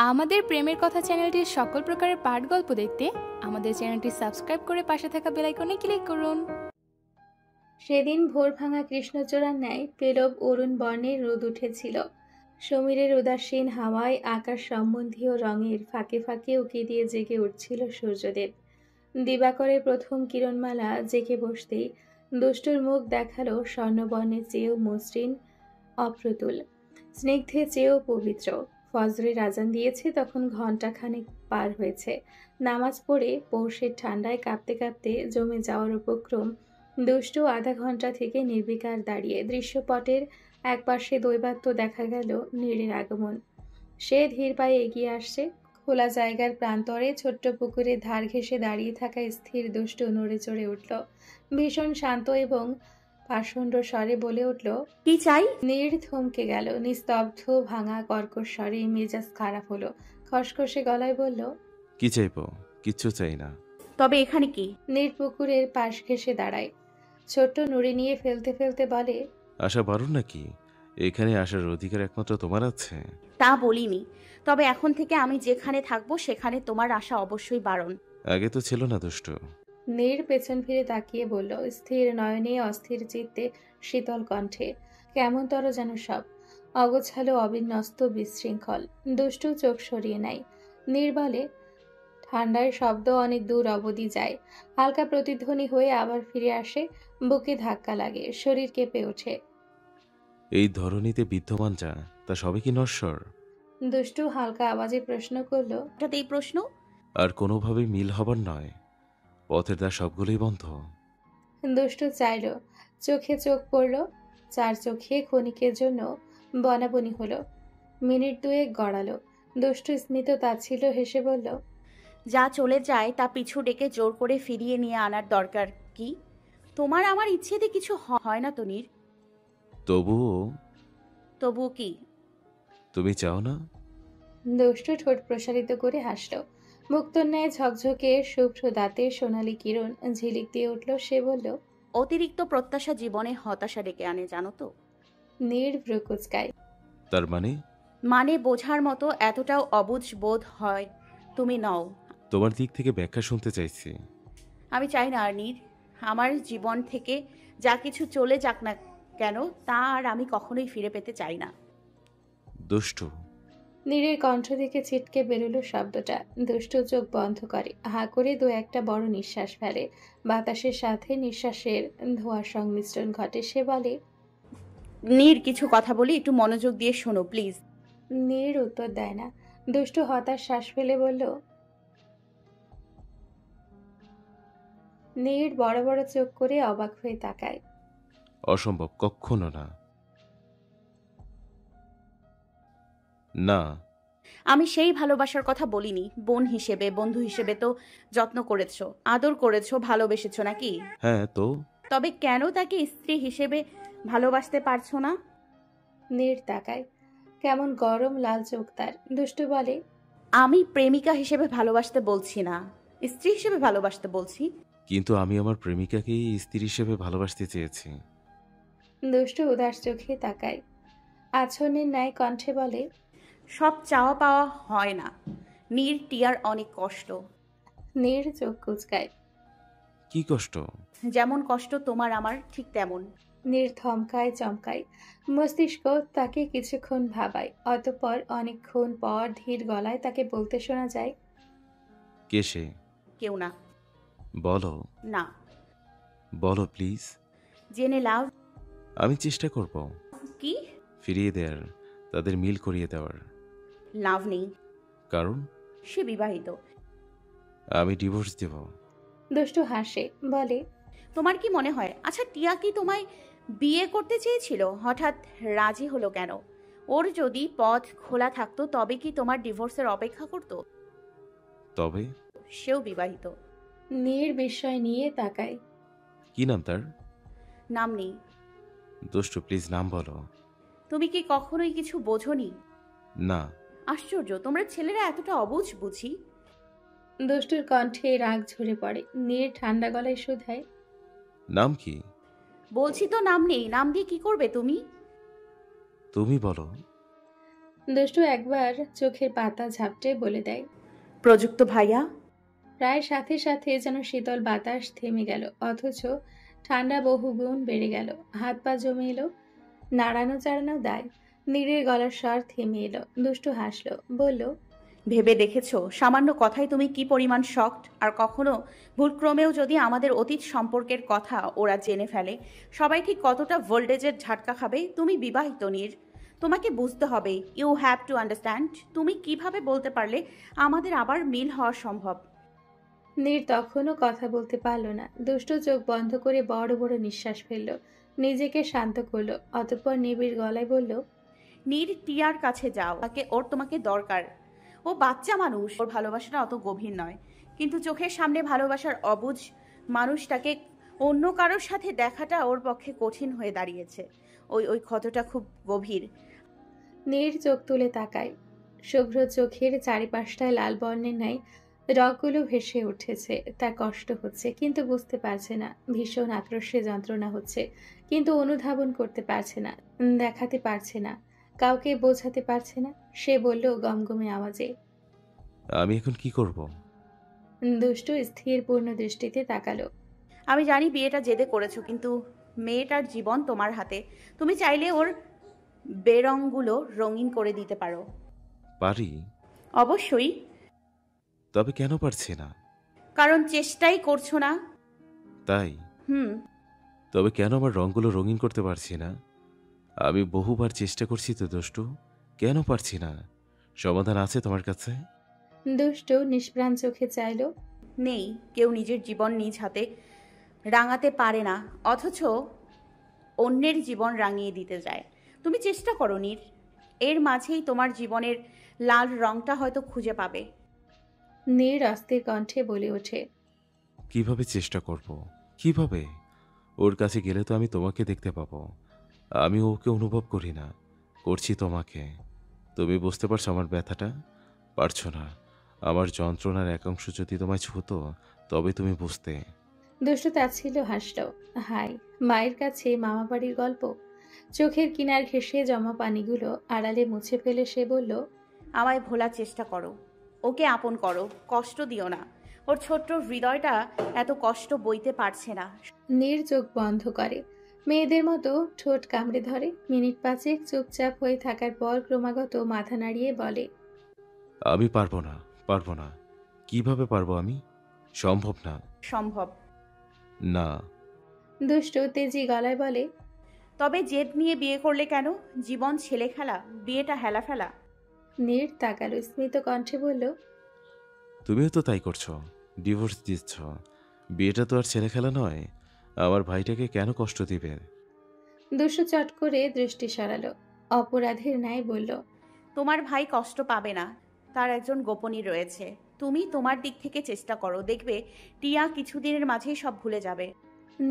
আমাদের প্রেমের কথা চ্যানেলটির সকল প্রকারের পাঠ গল্প দেখতে আমাদের চ্যানেলটি সাবস্ক্রাইব করে পাশে থাকা বেল আইকনে ক্লিক করুন। সেদিন ভোর ভাঙা কৃষ্ণচূড়ার ন্যায় পেলব অরুণ বর্ণের রোদ উঠেছিল। সমীরের উদাসীন হাওয়ায় আকাশ সম্বন্ধীয় রঙের ফাঁকে ফাঁকে উকি দিয়ে জেগে উঠছিল সূর্যদেব। দিবাকরের প্রথম কিরণমালা জেগে বসতেই দুষ্টুর মুখ দেখালো স্বর্ণবর্ণের চেয়েও মসৃণ, অপ্রতুল, স্নিগ্ধের চেয়েও পবিত্র। ফজরের আজান দিয়েছে, তখন ঘণ্টাখানেক পার হয়েছে। নামাজ পড়ে পৌষের ঠান্ডায় কাঁপতে কাঁপতে জমে যাওয়ার উপক্রম। দুষ্টু আধা ঘন্টা থেকে নির্বিকার দাঁড়িয়ে। দৃশ্যপটের একপাশে দৈবাত্য দেখা গেল নীড়ের আগমন। সে ধীর পায়ে এগিয়ে আসছে। খোলা জায়গার প্রান্তরে ছোট্ট পুকুরের ধার ঘেঁষে দাঁড়িয়ে থাকা স্থির দুষ্টু নড়ে চড়ে উঠল। ভীষণ শান্ত এবং পাষণ্ড স্বরে বলে উঠল, কি চাই? নীড় থমকে গেল। নিস্তব্ধ ভাঙা কর্কশ স্বরে মেজাজ খারাপ হলো। খসখসে গলায় বলল, কি চাইবো? কিচ্ছু চাই না। তবে এখানে কি? নীড় পুকুরের পাশ ঘেঁষে দাঁড়ায়। ছোট্ট নুড়ি নিয়ে ফেলতে ফেলতে বলে, আসা বারণ নাকি? এখানে আসার অধিকার একমাত্র তোমার আছে। তা বলিনি, তবে এখন থেকে আমি যেখানে থাকবো সেখানে তোমার আসা অবশ্যই বারণ। আগে তো ছিল না দুষ্টু। নীড় পেছন ফিরে তাকিয়ে বলল, স্থির নয়নে, অস্থির চিত্তে, শীতল কণ্ঠে, কেমনতর যেন সব, অগোছালো, অবিন্যস্ত, বিশৃঙ্খল। দুষ্টু চোখ সরিয়ে নেয়। নীড় বলে, ঠান্ডার শব্দ অনেক দূর অবধি যায়, হালকা প্রতিধ্বনি হয়ে আবার ফিরে আসে। বুকে ধাক্কা লাগে, শরীর কেঁপে ওঠে। এই ধরনীতে বিদ্যমান যা, তা সবে কি নশ্বর? দুষ্টু হালকা আওয়াজে প্রশ্ন করল, হঠাৎ এই প্রশ্ন? আর কোনোভাবেই মিল হবার নয়। পথের দ্বার সবগুলোই বন্ধ। দুষ্টু চাইল, চোখে চোখ পড়ল। চার চোখে ক্ষণিকের জন্য বনাবনি হলো। মিনিট দুয়েক গড়ালো। দুষ্টু স্মিত তাচ্ছিল্য হেসে বলল, যা চলে যায় তা পিছু ডেকে জোর করে ফিরিয়ে নিয়ে আনার দরকার কি? তোমার আমার ইচ্ছেতে কিছু হয় না তো নীর। তবুও কি? তুমি চাও না? দুষ্টু ঠোঁট প্রসারিত করে হাসল। মুক্তোর ন্যায় ঝকঝকে শুভ্র দাঁতে সোনালি কিরণ ঝিলিক দিয়ে উঠল। সে বলল, অতিরিক্ত প্রত্যাশা জীবনে হতাশা ডেকে আনে, জানো তো? নীড় ভ্রু কুঁচকায়। তার মানে? মানে বোঝার মতো এতটাও অবুঝ বোধ হয় তুমি নও। তোমার দিক থেকে ব্যাখ্যা শুনতে চাইছি। আমি চাই না আর নীর, আমার জীবন থেকে যা কিছু চলে যাক না কেন, তা আর আমি কখনোই ফিরে পেতে চাই না। দুষ্টু। নীরের কণ্ঠ থেকে ছিটকে বেরোলো শব্দটা। দুষ্টু চোখ বন্ধ করে, হা করে দু একটা বড় নিঃশ্বাস ফেলে। বাতাসের সাথে নিঃশ্বাসের ধোঁয়ার সংমিশ্রণ ঘটে। সে বলে, নীর, কিছু কথা বলি, একটু মনোযোগ দিয়ে শোনো প্লিজ। নীর উত্তর দেয় না। দুষ্টু হতাশ শ্বাস ফেলে বলল, নীর বড় বড় চোখ করে অবাক হয়ে তাকায়। অসম্ভব, কক্ষনো না। না, আমি সেই ভালোবাসার কথা বলিনি। বোন হিসেবে, বন্ধু হিসেবে তো যত্ন করেছো, আদর করেছো, ভালোবেসেছো নাকি? হ্যাঁ তো। তবে কেন তাকে স্ত্রী হিসেবে ভালোবাসতে পারছো না? নীর তাকায়, কেমন গরম লাল চোখ তার। দুষ্টু বলে, আমি প্রেমিকা হিসেবে ভালোবাসতে বলছি না, স্ত্রী হিসেবে ভালোবাসতে বলছি। কিন্তু আমি আমার প্রেমিকাকেই স্ত্রী হিসেবে ভালোবাসতে চেয়েছি। দুষ্টু উদাস চোখে তাকায়। আছনের ন্যায় কণ্ঠে বলে, সব চাওয়া পাওয়া হয় না নীর, টিয়ার অনেক কষ্ট। নীর চোখ কুচকায়। কি কষ্ট? যেমন কষ্ট তোমার আমার, ঠিক তেমন। নীর থমকায়, চমকায়। মস্তিষ্ক তাকে কিছুক্ষণ ভাবায়। অতঃপর অনেকক্ষণ পর ধীর গলায় তাকে বলতে শোনা যায়, কে সে? কেউ না। বলো। না। বলো প্লিজ। জেনে লাভ। আমি চেষ্টা করব কি? ফিরিয়ে দেওয়ার, তাদের মিল করিয়ে দেওয়ার। লাভ নেই। কারণ সে বিবাহিত। আমি ডিভোর্স দেব। দুষ্টু হাসে, বলে, তোমার কি মনে হয়, আচ্ছা টিয়া কি তোমায় বিয়ে করতে চেয়েছিল? হঠাৎ রাজি হলো কেন? ওর যদি পথ খোলা থাকতো তবে কি তোমার ডিভোর্সের অপেক্ষা করতো? তবে সেও বিবাহিত। নীর বিস্ময় নিয়ে তাকায়। কি নাম তার? নাম নেই। দুষ্টু প্লিজ নাম বলো। তুমি কি কখনোই কিছু বোঝোনি? না। আশ্চর্য, তোমরা ছেলেরা এতটা অবুঝ বুঝি। দুষ্টুর কণ্ঠে রাগ ঝরে পড়ে। নীর ঠান্ডা গলায় শুধায়, নাম কি? বলছি তো নাম নেই, নাম দিয়ে কি করবে তুমি? তুমি বলো। দুষ্টু একবার চোখের পাতা ঝাপটে বলে দেয়। প্রযুক্ত ভাইয়া। প্রায় সাথে সাথে যেন শীতল বাতাস থেমে গেল, অথচ ঠান্ডা বহুগুণ বেড়ে গেল। হাত পা জমে এলো, নাড়ানো চাড়ানো দায়। নীরের গলার স্বর থেমে এলো। দুষ্টু হাসলো, বলল, ভেবে দেখেছো সামান্য কথায় তুমি কি পরিমাণ শকড? আর কখনো ভুলক্রমেও যদি আমাদের অতীত সম্পর্কের কথা ওরা জেনে ফেলে, সবাই ঠিক কতটা ভোল্টেজের ঝাটকা খাবে? তুমি বিবাহিত নীর, তোমাকে বুঝতে হবে। You have to understand. তুমি কিভাবে বলতে পারলে আমাদের আবার মিল হওয়া সম্ভব? নীর তখনও কথা বলতে পারল না। দুষ্টু চোখ বন্ধ করে বড় বড় নিঃশ্বাস ফেলল, নিজেকে শান্ত করলো। অতঃপর নিবিড় গলায় বলল, নীর, টিয়ার কাছে যাও, ওর তোমাকে দরকার। ও বাচ্চা মানুষ, ওর ভালোবাসাটা অত গভীর নয়, কিন্তু চোখের সামনে ভালোবাসার অবুঝ মানুষটাকে অন্য কারোর সাথে দেখাটা ওর পক্ষে কঠিন হয়ে দাঁড়িয়েছে। ওই ওই ক্ষতটা খুব গভীর। নীর চোখ তুলে তাকায়। শুভ্র চোখের চারিপাশটায় লাল বর্ণের ন্যায় রগগুলো ভেসে উঠেছে। তার কষ্ট হচ্ছে, কিন্তু বুঝতে পারছে না। ভীষণ আক্রোশে যন্ত্রণা হচ্ছে, কিন্তু অনুধাবন করতে পারছে না, দেখাতে পারছে না, কাউকে বোঝাতে পারছে না। সে বলল গমগমে আওয়াজে। আমি এখন কি করব? দুষ্টু স্থির পূর্ণ দৃষ্টিতে তাকালো। আমি জানি বিয়েটা জেদে করেছো, কিন্তু মেয়েটার জীবন তোমার হাতে। তুমি চাইলে ওর বেরঙগুলো রঙিন করে দিতে পারো। পারি। অবশ্যই। তবে কেন পারছি না? কারণ চেষ্টাই করছো না। তাই? হুম। তবে কেন আমার রঙগুলো রঙিন করতে পারছি না? আমি বহুবার চেষ্টা করছি তো দুষ্টু, কেন পারছি না? সমাধান আছে তোমার কাছে? দুষ্টু নিষ্প্রাণ চোখে চাইল। নেই। কেউ নিজের জীবন নিজ হাতে রাঙাতে পারে না, অথচ অন্যের জীবন রাঙিয়ে দিতে যায়। তুমি চেষ্টা করো নীর, এর মাঝেই তোমার জীবনের লাল রংটা হয়তো খুঁজে পাবে। নীর অস্থির কণ্ঠে বলে ওঠে। কিভাবে চেষ্টা করব? কিভাবে? ওর কাছে গেলে তো আমি তোমাকে দেখতে পাবো, আমি ওকে অনুভব করি না, করছি তোমাকে। তুমি বুঝতে পারছো আমার ব্যথাটা? পারছো না। আমার যন্ত্রণার একাংশ যদি তোমায় ছুতো, তবে তুমি বুঝতে। দুষ্টু তাচ্ছিল্য হাসল। হাই, মায়ের কাছে মামা বাড়ির গল্প। চোখের কিনার ঘেঁষে জমা পানিগুলো আড়ালে মুছে ফেলে সে বলল, আমায় ভোলার চেষ্টা করো, ওকে আপন করো, কষ্ট দিও না। ওর ছোট্ট হৃদয়টা এত কষ্ট বইতে পারছে না। নীর চোখ বন্ধ করে, মেয়েদের মতো ঠোঁট কামড়ে ধরে। মিনিট পাঁচেক চুপচাপ হয়ে থাকার পর ক্রমাগত মাথা নাড়িয়ে বলে, আমি পারবো না, পারবো না। কিভাবে পারবো আমি? সম্ভব না। সম্ভব না। দুষ্টু তেজি গলায় বলে, তবে জেদ নিয়ে বিয়ে করলে কেন? জীবন ছেলে খেলা, বিয়েটা হেলা ফেলা। নীর তাকালো, স্মিত কণ্ঠে বলল, তুমিও তো তাই করছো, ডিভোর্স দিচ্ছ। বিয়েটা তো আর ছেলে খেলা নয়। আমার ভাইটাকে কেন কষ্ট দিবে? দুষ্টু চট করে দৃষ্টি সরালো, অপরাধের ন্যায় বলল, তোমার ভাই কষ্ট পাবে না, তার একজন গোপনী রয়েছে। তুমি তোমার দিক থেকে চেষ্টা করো, দেখবে টিয়া কিছুদিনের মাঝেই সব ভুলে যাবে।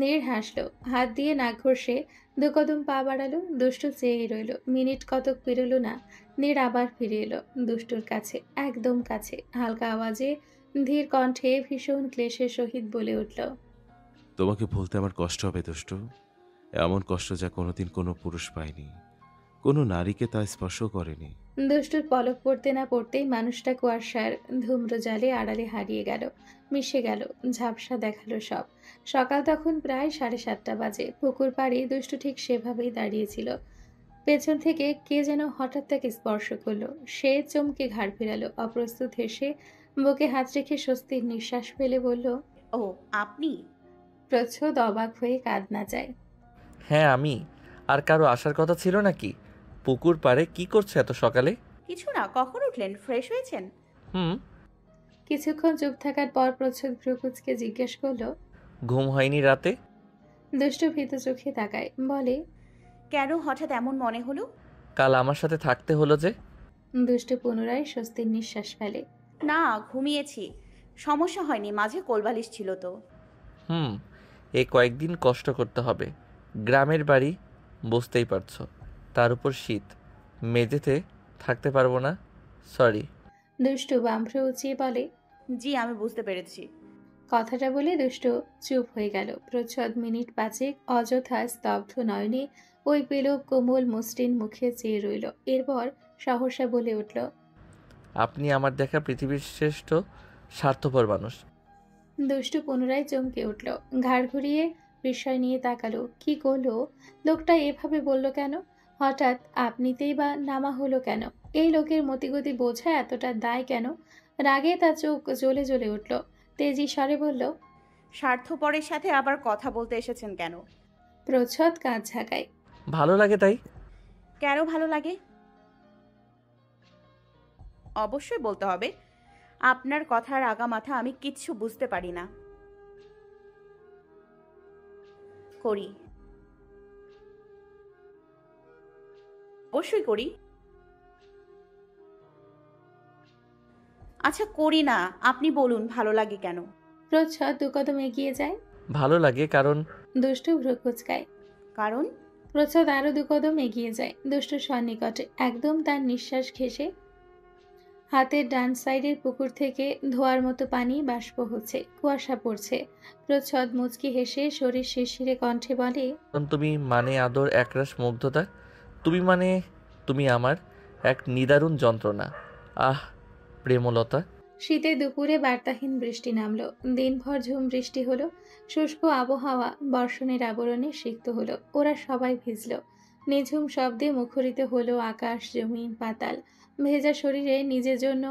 নীর হাসলো, হাত দিয়ে নাক ঘষে দু কদম পা বাড়ালো। দুষ্টু চেয়ে রইল। মিনিট কতক পেরোলো না, নীর আবার ফিরে এলো দুষ্টুর কাছে, একদম কাছে। হালকা আওয়াজে ধীর কণ্ঠে ভীষণ ক্লেশের সহিত বলে উঠল, তোমাকে বলতে আমার কষ্ট হবে দুষ্টু, এমন কষ্ট যা কোনোদিন কোনো পুরুষ পায়নি, কোনো নারীকে তা স্পর্শ করেনি। দুষ্টুর পলক পড়তে না পড়তেই মানুষটা কুয়াশার ধূম্র জালে আড়ালে হারিয়ে গেল, মিশে গেল, ঝাপসা দেখালো সব। সকাল তখন প্রায় 7:30 বাজে। পুকুর পাড়ে দুষ্টু ঠিক সেভাবেই দাঁড়িয়েছিল। পেছন থেকে কে যেন হঠাৎ তাকে স্পর্শ করলো। সে চমকে ঘাড় ফেরালো। অপ্রস্তুত হেসে বুকে হাত রেখে স্বস্তির নিঃশ্বাস ফেলে বলল, ও আপনি? প্রচ্ছদ অবাক হয়ে কাঁদ না যায়। হ্যাঁ আমি। আর কারো আসার কথা ছিল নাকি? পুকুর পাড়ে কি করছে এত সকালে? কিছু না, কখন উঠলেন? ফ্রেশ হয়েছেন? হুম। কিছুক্ষণ চুপ থাকার পর প্রচ্ছদ ভ্রুকুচকে জিজ্ঞেস করলো। ঘুম হয়নি রাতে? দুষ্টু ভীত চোখে তাকায়, বলে, কেন হঠাৎ এমন মনে হলো? কাল আমার সাথে থাকতে হলো যে। দুষ্টু পুনরায় স্বস্তির নিঃশ্বাস ফেলে। না, ঘুমিয়েছি, সমস্যা হয়নি, মাঝে কোলবালিশ ছিল তো। হুম, এই কয়েকদিন কষ্ট করতে হবে। গ্রামের বাড়ি, বুঝতেই পারছো, তার উপর শীত, মেঝেতে থাকতে পারবো না। সরি। দুষ্টু বাম্ভ্র উঁচিয়ে বলে, জি, আমি বুঝতে পেরেছি। কথাটা বলে দুষ্টু চুপ হয়ে গেল। প্রচ্ছদ মিনিট পাঁচেক অযথা স্তব্ধ নয়নে ওই পেলব কোমল মসৃণ মুখে চেয়ে রইল। এরপর সহসা বলে উঠল। আপনি আমার দেখা পৃথিবীর শ্রেষ্ঠ স্বার্থপর মানুষ। দুষ্টু পুনরায় চমকে উঠল, ঘাড় ঘুরিয়ে বিস্ময় নিয়ে তাকালো। কি করলো লোকটা? এভাবে বলল কেন? হঠাৎ আপনিতেই বা নামা হলো কেন? এই লোকের মতিগতি বোঝা এতটা দায় কেন? রাগে তার চোখ জ্বলে জ্বলে উঠল। তেজি স্বরে বলল। স্বার্থপরের সাথে আবার কথা বলতে এসেছেন কেন? প্রচ্ছদ কাঁধ ঝাঁকায়। ভালো লাগে তাই। কেন ভালো লাগে? অবশ্যই বলতে হবে। আপনার কথার আগামাথা আমি কিচ্ছু বুঝতে পারি না। করি, অবশ্যই করি। আচ্ছা করি না, আপনি বলুন ভালো লাগে কেন? প্রচ্ছদ দু কদম এগিয়ে যায়। ভালো লাগে কারণ। দুষ্টু ভ্রু কুঁচকায়। কারণ? প্রচ্ছদ আরো দু কদম এগিয়ে যায় দুষ্টু সন্নিকটে, একদম তার নিঃশ্বাস ঘেঁষে। হাতের ডান সাইডের পুকুর থেকে ধোয়ার মতো পানি বাষ্প হচ্ছে, কুয়াশা পড়ছে। প্রচ্ছদ মুচকি হেসে শরীর শিরশিরে কণ্ঠে বলে। কারণ তুমি মানে আদর, একরাশ মুগ্ধতা। তুমি মানে তুমি আমার এক নিদারুণ যন্ত্রণা। আহ, প্রেমলতা। শীতে দুপুরে বার্তাহীন বৃষ্টি নামলো। দিনভর ঝুম বৃষ্টি হলো। শুষ্ক আবহাওয়া বর্ষণের আবরণে সিক্ত হলো। ওরা সবাই ভিজল। নিঝুম শব্দে মুখরিত হলো আকাশ, জমিন, পাতাল। ভেজা শরীরে নিজের জন্য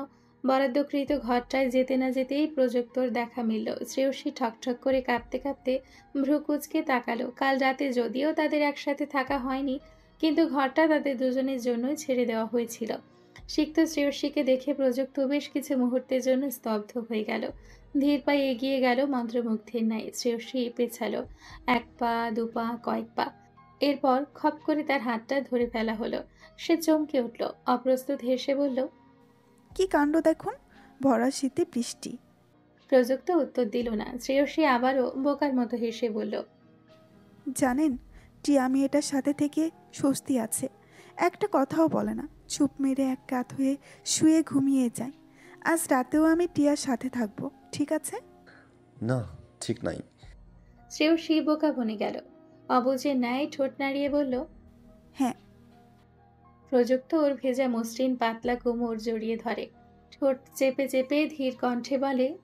বরাদ্দকৃত ঘরটায় যেতে না যেতেই প্রজেক্টর দেখা মিলল। শ্রেয়সী ঠকঠক করে কাঁপতে কাঁপতে ভ্রু কুঁচকে তাকালো। কাল রাতে যদিও তাদের একসাথে থাকা হয়নি, কিন্তু ঘরটা তাদের দুজনের জন্যই ছেড়ে দেওয়া হয়েছিল। সিক্ত শ্রেয়সীকে দেখে প্রযুক্ত বেশ কিছু মুহূর্তের জন্য স্তব্ধ হয়ে গেল। ধীর পায়ে এগিয়ে গেল মন্ত্রমুগ্ধের ন্যায়। শ্রেয়সী পেছালো এক পা, দু পা, কয়েক পা। এরপর খপ করে তার হাতটা ধরে ফেলা হলো। সে চমকে উঠল, অপ্রস্তুত হেসে বলল। কি কাণ্ড দেখুন, ভরা শীতে বৃষ্টি। প্রযুক্ত উত্তর দিল না। শ্রেয়সী আবারও বোকার মতো হেসে বলল। জানেন টিয়া মেয়েটার সাথে থেকে স্বস্তি আছে। একটা কথাও বলে না, চুপ মেরে এক কাত হয়ে শুয়ে ঘুমিয়ে যায়। আজ রাতেও আমি টিয়ার সাথে থাকবো, ঠিক আছে? না, ঠিক নাই। শ্রেয়সী বোকা বনে গেল। অবুঝের ন্যায় ঠোঁট নাড়িয়ে বলল। হ্যাঁ। প্রযুক্ত ওর ভেজা মসৃণ পাতলা কোমর জড়িয়ে ধরে। ঠোঁট চেপে চেপে ধীর কণ্ঠে বলে।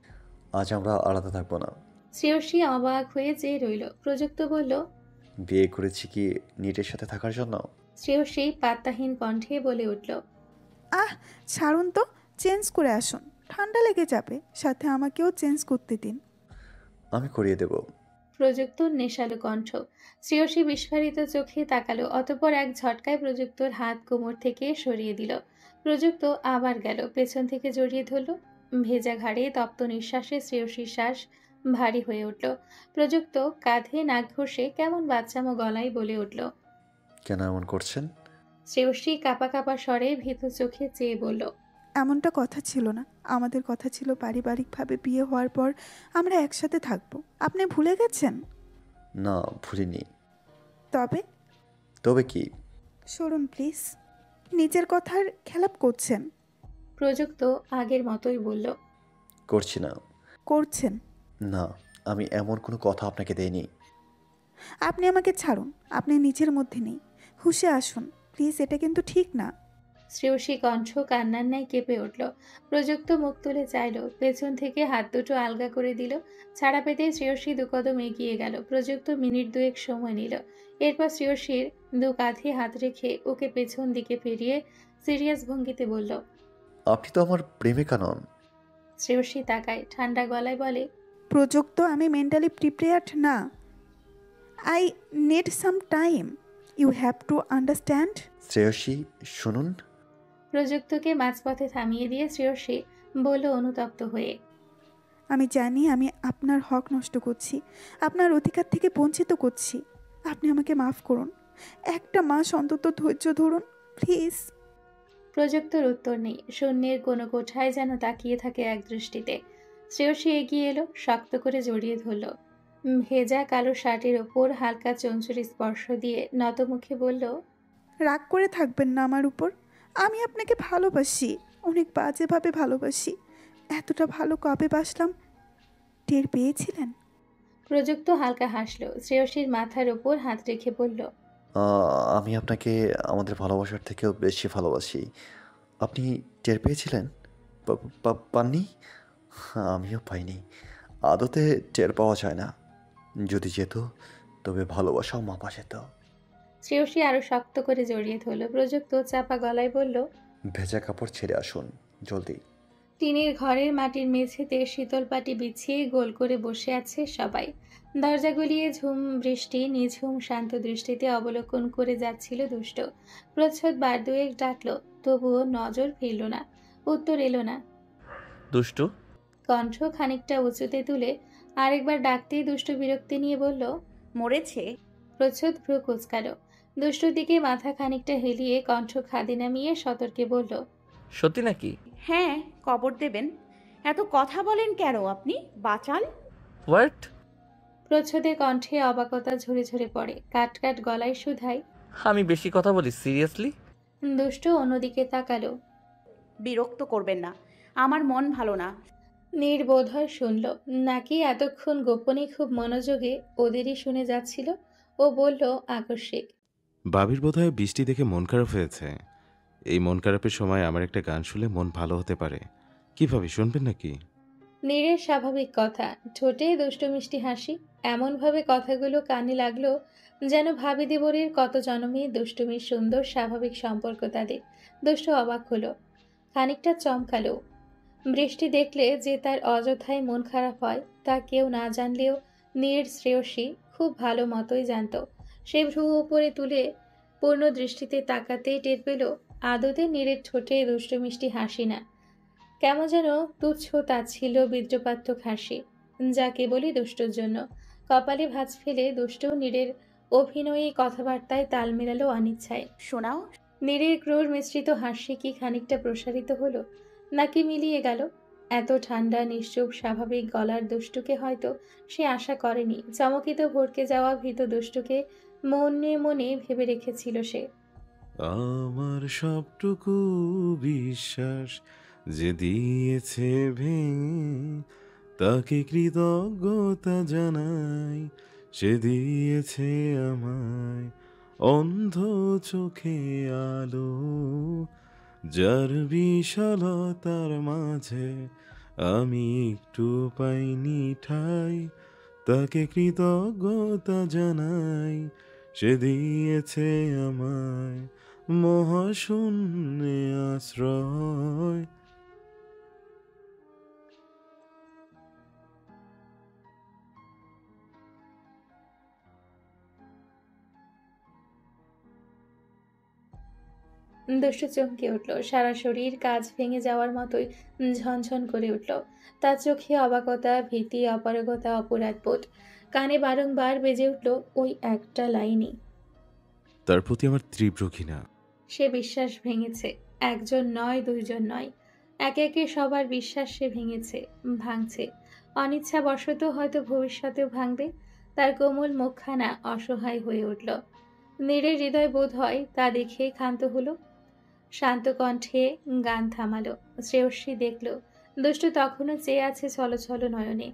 আজ আমরা আলাদা থাকবো না। শ্রেয়সী অবাক হয়ে চেয়ে রইল। প্রযুক্ত বলল। বিয়ে করেছি কি নিটের সাথে থাকার জন্য? শ্রেয়সী পাত্তাহীন কণ্ঠে বলে উঠল। আহ, ছাড়ুন তো, চেঞ্জ করে আসুন, ঠান্ডা লেগে যাবে। সাথে আমাকেও চেঞ্জ করতে দিন। আমি করিয়ে দেব। প্রযুক্ত নেশালো কণ্ঠ। শ্রেয়সী বিস্ফারিত চোখে তাকালো, অতঃপর এক ঝটকায় প্রযুক্তর হাত কোমর থেকে সরিয়ে দিল। প্রযুক্ত আবার গেল, পেছন থেকে জড়িয়ে ধরল। ভেজা ঘাড়ে তপ্ত নিঃশ্বাসে শ্রেয়সীর শ্বাস ভারী হয়ে উঠল। প্রযুক্ত কাঁধে নাক ঘষে কেমন বাচ্চামো গলায় বলে উঠল। কেন এমন করছেন? শ্রেয়সী কাঁপা কাঁপা স্বরে ভীত চোখে চেয়ে বলল। এমনটা কথা ছিল না। আমাদের কথা ছিল পারিবারিকভাবে বিয়ে হওয়ার পর আমরা একসাথে থাকবো। আপনি ভুলে গেছেন? না, ভুলিনি। তবে? তবে কি? সরুন প্লিজ, নিজের কথার খেলাপ করছেন। প্রযুক্ত আগের মতোই বলল। করছি না। করছেন। না, আমি এমন কোনো কথা আপনাকে দেইনি। আপনি আমাকে ছাড়ুন, আপনি নিজের মধ্যে নেই, হুঁশে আসুন প্লিজ, এটা কিন্তু ঠিক না। শ্রেয়সী কণ্ঠ কান্নার ন্যায় কেঁপে উঠল। প্রযুক্ত মুখ তুলে চাইল, পেছন থেকে হাত দুটো আলগা করে দিল। ছাড়া পেতে শ্রেয়সী দু কদম এগিয়ে গেল। প্রযুক্ত মিনিট দুয়েক সময় নিল। এরপর শ্রেয়সীর দু কাঁধে হাত রেখে ওকে পেছন দিকে ফিরিয়ে সিরিয়াস ভঙ্গিতে বলল। আপনি তো আমার প্রেমিকা নন। শ্রেয়সী তাকায়, ঠান্ডা গলায় বলে। প্রযুক্ত আমি মেন্টালি প্রিপেয়ার্ড না। I need some time, you have to understand. Shreyasi, শুনুন। প্রযুক্তকে মাঝপথে থামিয়ে দিয়ে শ্রেয়সী বলল অনুতপ্ত হয়ে। আমি জানি আমি আপনার হক নষ্ট করছি, আপনার অধিকার থেকে বঞ্চিত করছি। আপনি আমাকে মাফ করুন, একটা মাস অন্তত ধৈর্য ধরুন প্লিজ। প্রযুক্তর উত্তর নেই। শূন্যের কোনো কোঠায় যেন তাকিয়ে থাকে এক দৃষ্টিতে। শ্রেয়সী এগিয়ে এলো, শক্ত করে জড়িয়ে ধরল। ভেজা কালো শার্টের ওপর হালকা চঞ্চুরি স্পর্শ দিয়ে নতমুখে বলল। রাগ করে থাকবেন না আমার উপর। আমি আপনাকে ভালোবাসি, অনেক বাজেভাবে ভালোবাসি। এতটা ভালো কবে বাসলাম টের পেয়েছিলেন? প্রযুক্ত হালকা হাসল। শ্রেয়সীর মাথার ওপর হাত রেখে বলল। আমি আপনাকে আমাদের ভালোবাসার থেকেও বেশি ভালোবাসি। আপনি টের পেয়েছিলেন? পাননি? আমিও পাইনি। আদতে টের পাওয়া যায় না। যদি যেত তবে ভালোবাসাও মাপা যেত। শ্রেয়সী আরো শক্ত করে জড়িয়ে ধরল। প্রযুক্ত চাপা গলায় বলল, ভেজা কাপড় ছেড়ে আসুন জলদি। টিনের ঘরের মাটির মেঝেতে শীতল পাটি বিছিয়ে গোল করে বসে আছে সবাই। দরজা গলিয়ে ঝুম বৃষ্টি নিঝুম শান্ত দৃষ্টিতে অবলোকন করে যাচ্ছিল দুষ্ট। প্রচ্ছদ বার দুয়েক ডাকলো, তবুও নজর ফিরল না, উত্তর এলো না। দুষ্টু, কণ্ঠ খানিকটা উঁচুতে তুলে আরেকবার ডাকতেই দুষ্ট বিরক্তি নিয়ে বলল, মরেছে? প্রচ্ছদ ভ্রু কুঁচকালো। দুষ্টুর দিকে মাথা খানিকটা হেলিয়ে কণ্ঠ খাদে নামিয়ে সতর্কে বলল, সত্যি নাকি? হ্যাঁ, কবর দেবেন। এত কথা বলেন কেন আপনি, বাচাল? হোয়াট? প্রচ্ছদের কণ্ঠে অবাকতা ঝরে ঝরে পড়ে। কাট কাট গলায় শুধায়, আমি বেশি কথা বলি সিরিয়াসলি? দুষ্ট অন্যদিকে তাকালো। বিরক্ত করবেন না, আমার মন ভালো না। নির্বোধয় শুনল, নাকি এতক্ষণ গোপনে খুব মনোযোগে ওদেরই শুনে যাচ্ছিল। ও বলল আকস্মিক, বাবির বোধহয় বৃষ্টি দেখে মন খারাপ হয়েছে। এই মন খারাপের সময় আমার একটা গান শুনলে মন ভালো হতে পারে। কিভাবে শুনবেন নাকি? নীরের স্বাভাবিক কথা, ঠোঁটে দুষ্ট মিষ্টি হাসি। এমনভাবে কথাগুলো কানে লাগলো যেন ভাবি দেবরের কত জন্মে দুষ্টুমির সুন্দর স্বাভাবিক সম্পর্ক তাদের। দুষ্ট অবাক হলো, খানিকটা চমকালো। বৃষ্টি দেখলে যে তার অযথায় মন খারাপ হয় তা কেউ না জানলেও নীর শ্রেয়সী খুব ভালো মতোই জানত। সে ভ্রু উপরে তুলে পূর্ণ দৃষ্টিতে তাকাতেই টের পেল আদতে নীরের ঠোঁটে দুষ্ট মিষ্টি হাসি না, কেমন যেন তুচ্ছ তাচ্ছিল্য বিদ্রুপাত্মক হাসি, যা কেবলই দুষ্টুর জন্য। কপালে ভাঁজ ফেলে দুষ্ট নীরের অভিনয়ী কথাবার্তায় তাল মেলালো অনিচ্ছায়। শোনাও। নীরের ক্রোর মিশ্রিত হাসি কি খানিকটা প্রসারিত হলো, নাকি মিলিয়ে গেল? এত ঠান্ডা নিশ্চুপ স্বাভাবিক গলার দুষ্টুকে হয়তো সে আশা করেনি। চমকিত ভড়কে যাওয়া ভীত দুষ্টুকে মনে মনে ভেবে রেখেছিল সে। আমার সবটুকু বিশ্বাস যে দিয়েছে ভেঙে, তাকে কৃতজ্ঞতা জানাই। সে দিয়েছে আমায় অন্ধ চোখে আলো, যার বিশালতার মাঝে আমি একটু পাইনি ঠাই। তাকে কৃতজ্ঞতা জানাই, সে দিয়েছে আমায় মহাশূন্যে আশ্রয়। দুষ্টু চমকে উঠল, সারা শরীর কাজ ভেঙে যাওয়ার মতোই ঝনঝন করে উঠল। তার চোখে অবাকতা, ভীতি, অপারগতা, অপরাধবোধ। কানে বারংবার বেজে উঠল ওই একটা লাইনই। তার প্রতি আমার তীব্র ঘৃণা। সে বিশ্বাস ভেঙেছে, একজন নয় দুইজন নয়, একে একে সবার বিশ্বাস সে ভেঙেছে, ভাঙছে। অনিচ্ছাবশত হয়তো ভবিষ্যতেও ভাঙবে। তার কোমল মুখখানা অসহায় হয়ে উঠল। নীরের হৃদয় বোধ হয় তা দেখে ক্ষান্ত হলো। শান্ত কণ্ঠে গান থামালো। শ্রেয়সী দেখল দুষ্টু তখনও চেয়ে আছে ছলছল নয়নে।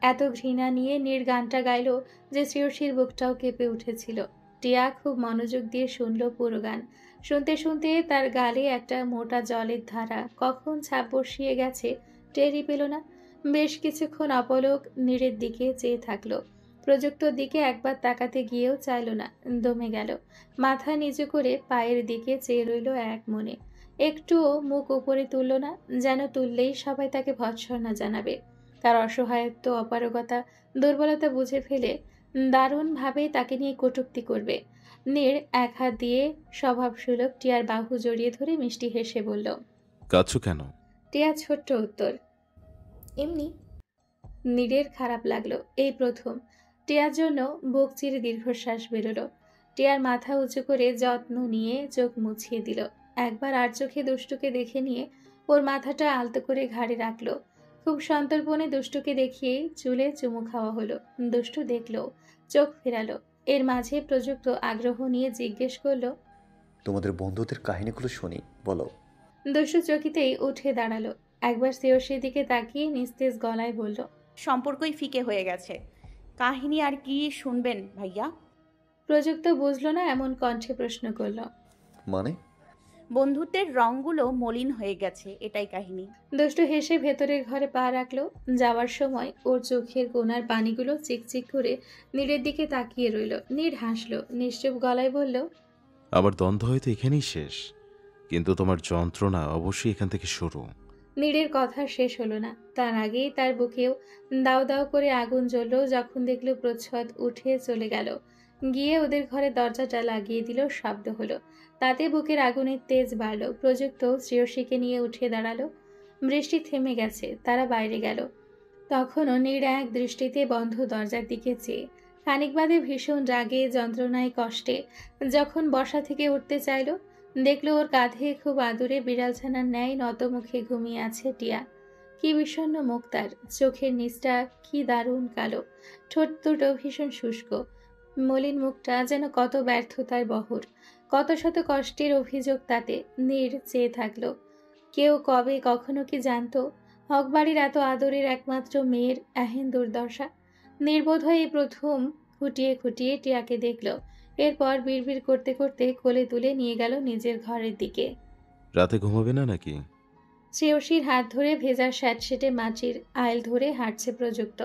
এত ঘৃণা নিয়ে নীর গানটা গাইল যে শ্রেয়সীর বুকটাও কেঁপে উঠেছিল। টিয়া খুব মনোযোগ দিয়ে শুনল পুরো গান। শুনতে শুনতে তার গালে একটা মোটা জলের ধারা কখন ছাপ বসিয়ে গেছে টেরই পেল না। বেশ কিছুক্ষণ অপলক নীরের দিকে চেয়ে থাকলো। প্রযুক্তর দিকে একবার তাকাতে গিয়েও চাইল না, দমে গেল। মাথা নিচু করে পায়ের দিকে চেয়ে রইল এক মনে। একটুও মুখ উপরে তুলল না, যেন তুললেই সবাই তাকে ভৎসনা জানাবে। তার অসহায়ত্ব, অপারগতা, দুর্বলতা বুঝে ফেলে দারুণভাবে তাকে নিয়ে কটূক্তি করবে। নীর এক হাত দিয়ে স্বভাবসুলভ টিয়ার বাহু জড়িয়ে ধরে মিষ্টি হেসে বলল, কাঁদছো কেন? টিয়া ছোট্ট উত্তর, এমনি। নীরের খারাপ লাগলো। এই প্রথম টিয়ার জন্য বুক চিরে দীর্ঘশ্বাস বেরোলো। টিয়ার মাথা উঁচু করে যত্ন নিয়ে চোখ মুছিয়ে দিল। একবার আর চোখে দুষ্টুকে দেখে নিয়ে ওর মাথাটা আলতো করে ঘাড়ে রাখলো। খুব সন্তর্পণে দুষ্টুকে দেখিয়ে চুলে চুমু খাওয়া হলো। দুষ্টু দেখলো, চোখ ফেরালো। এর মাঝে প্রযুক্ত আগ্রহ নিয়ে জিজ্ঞেস করলো, তোমাদের বন্ধুদের কাহিনীগুলো শুনি, বলো। দুষ্টু চকিতেই উঠে দাঁড়ালো। একবার শ্রেয়সীর দিকে তাকিয়ে নিস্তেজ গলায় বলল, সম্পর্কই ফিকে হয়ে গেছে। কাহিনী আর কি শুনবেন ভাইয়া? প্রযুক্ত বুঝলো না, এমন কণ্ঠে প্রশ্ন করল। মানে? বন্ধুত্বের রঙগুলো মলিন হয়ে গেছে, এটাই কাহিনী। দুষ্টু হেসে ভেতরের ঘরে পা রাখলো। যাওয়ার সময় ওর চোখের কোণার পানিগুলো চিকচিক করে নীরের দিকে তাকিয়ে রইল। নীর হাসলো, নিশ্চুপ গলায় বলল, আমার দ্বন্দ্ব হয়তো এখানেই শেষ, কিন্তু তোমার যন্ত্রণা অবশ্যই এখান থেকে শুরু। নীরের কথা শেষ হলো না, তার আগেই তার বুকেও দাও দাও করে আগুন জ্বলল যখন দেখলো প্রচ্ছদ উঠে চলে গেল। গিয়ে ওদের ঘরে দরজাটা লাগিয়ে দিল, শব্দ হলো। তাতে বুকের আগুনের তেজ বাড়ল। প্রযুক্ত শ্রেয়সীকে নিয়ে উঠে দাঁড়ালো। বৃষ্টি থেমে গেছে, তারা বাইরে গেল। তখনও নীর এক দৃষ্টিতে বন্ধ দরজার দিকে চেয়ে। খানিক বাদে ভীষণ রাগে, যন্ত্রণায়, কষ্টে যখন বসা থেকে উঠতে চাইল, দেখলো ওর কাঁধে খুব আদুরে বিড়ালছানার ন্যায় নতমুখে ঘুমিয়ে আছে টিয়া। কি বিষণ্ণ মুখ তার, চোখের নিচটা কি দারুণ কালো, ঠোঁট দুটো ভীষণ শুষ্ক, মলিন মুখটা যেন কত ব্যর্থতার বহর, কত শত কষ্টের অভিযোগ তাতে। নীর চেয়ে থাকলো। কেউ কবে কখনো কি জানতো হকবাড়ির এত আদরের একমাত্র মেয়ের এহেন দুর্দশা? নির্বোধ হয়ে এই প্রথম খুঁটিয়ে খুঁটিয়ে টিয়াকে দেখল। এরপর বিড়বিড় করতে করতে কোলে তুলে নিয়ে গেল নিজের ঘরের দিকে। রাতে ঘুমাবে না নাকি? শ্রেয়সীর হাত ধরে ভেজা স্যাঁতসেঁটে মাটির আইল ধরে হাঁটছে প্রযুক্ত।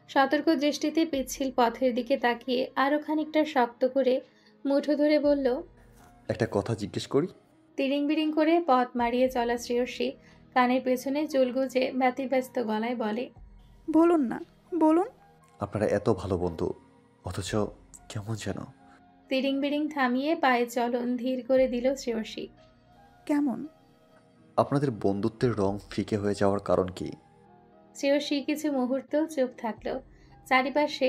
সতর্ক দৃষ্টিতে পিচ্ছিল পথের দিকে তাকিয়ে আরো খানিকটা শক্ত করে মুঠো ধরে বলল, একটা কথা জিজ্ঞেস করি? তিরিং বিরিং করে পথ মারিয়ে চলা শ্রেয়সী কানের পেছনে চুল গুজে ব্যতিব্যস্ত গলায় বলে, বলুন না, বলুন। আপনারা এত ভালো বন্ধু, অথচ কেমন যেন। তিরিং বিরিং থামিয়ে পায়ে চলন ধীর করে দিল শ্রেয়সী। কেমন? আপনাদের বন্ধুত্বের রং ফিকে হয়ে যাওয়ার কারণ কি? শ্রেয়সী কিছু মুহূর্ত চুপ থাকলো। চারিপাশে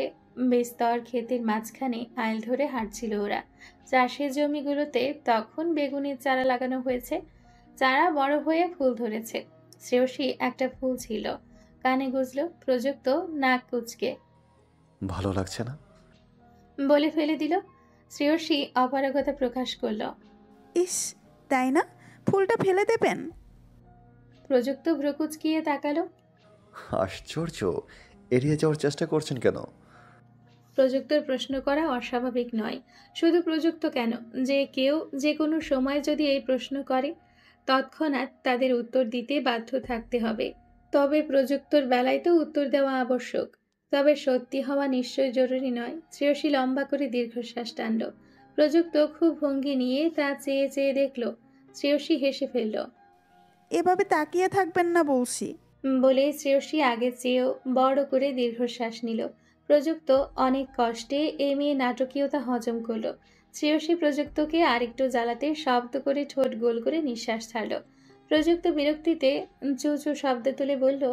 বিস্তর ক্ষেতের মাঝখানে আইল ধরে হাঁটছিল ওরা। চাষের জমিগুলোতে তখন বেগুনের চারা লাগানো হয়েছে। চারা বড় হয়ে ফুল ধরেছে। শ্রেয়সী একটা ফুল ছিল, কানে গুজলো। প্রযুক্ত নাক কুচকে ভালো লাগছে না? বলে ফেলে দিল। শ্রেয়সী অপারগতা প্রকাশ করলো। ইস, তাই না? ফুলটা ফেলে দেবেন? প্রযুক্ত ভ্রুকুচকিয়ে তাকালো। আশ্চর্য, এড়িয়ে যাওয়ার চেষ্টা করছেন কেন? প্রযুক্তর প্রশ্ন করা অস্বাভাবিক নয়। শুধু প্রযুক্ত কেন, যে কেউ যে কোনো সময় যদি এই প্রশ্ন করে তৎক্ষণাৎ তাদের উত্তর দিতে বাধ্য থাকতে হবে। তবে প্রযুক্তর বেলায় তো উত্তর দেওয়া আবশ্যক, তবে সত্যি হওয়া নিশ্চয় জরুরি নয়। শ্রেয়সী লম্বা করে দীর্ঘশ্বাস টানল। প্রযুক্ত খুব ভঙ্গি নিয়ে তা চেয়ে চেয়ে দেখল। শ্রেয়সী হেসে ফেলল। এভাবে তাকিয়ে থাকবেন না বলছি। বলে শ্রেয়সী আগের চেয়েও বড় করে দীর্ঘশ্বাস নিল। প্রযুক্ত অনেক কষ্টে এই মেয়ে নাটকীয়তা হজম করল। শ্রেয়সী প্রযুক্তকে আরেকটু জ্বালাতে শব্দ করে ঠোঁট গোল করে নিঃশ্বাস ছাড়ল। প্রযুক্ত বিরক্তিতে চু চু শব্দ তুলে বলল,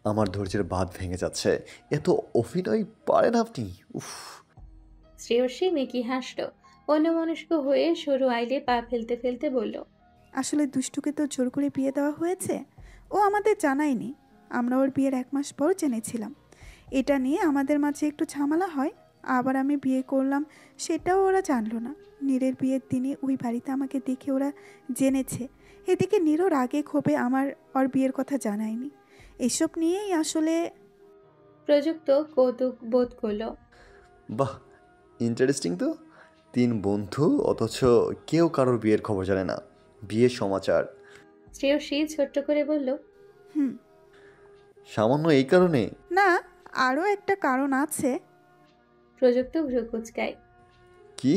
আমার ধৈর্যের বাঁধ ভেঙে যাচ্ছে। এত অভিনয় পারেন আপনি, উফ। শ্রেয়সী মেকি হাসল। অন্যমনস্ক হয়ে সরু আইলে পা ফেলতে ফেলতে বলল, আসলে দুষ্টুকে তো জোর করে বিয়ে দেওয়া হয়েছে, ও আমাদের জানায়নি। আমরা ওর বিয়ের 1 মাস পর জেনেছিলাম। এটা নিয়ে আমাদের মাঝে একটু ঝামেলা হয়। আবার আমি বিয়ে করলাম, সেটাও ওরা জানলো না। নীরের বিয়ের দিনে ওই বাড়িতে আমাকে দেখে ওরা জেনেছে। এদিকে নীরর আগে ক্ষোভে আমার ওর বিয়ের কথা জানায়নি। এসব নিয়েই আসলে। প্রযুক্ত কৌতুক বোধ করল। বাহ, ইন্টারেস্টিং তো। 3 বন্ধু, অথচ কেউ কারোর বিয়ের খবর জানে না। বিয়ের সমাচার। শ্রেয়সী ছোট্ট করে বলল, হুম। সামান্য এই কারণে? না, আরও একটা কারণ আছে। প্রযুক্ত ভ্রুকুচকায়। কি?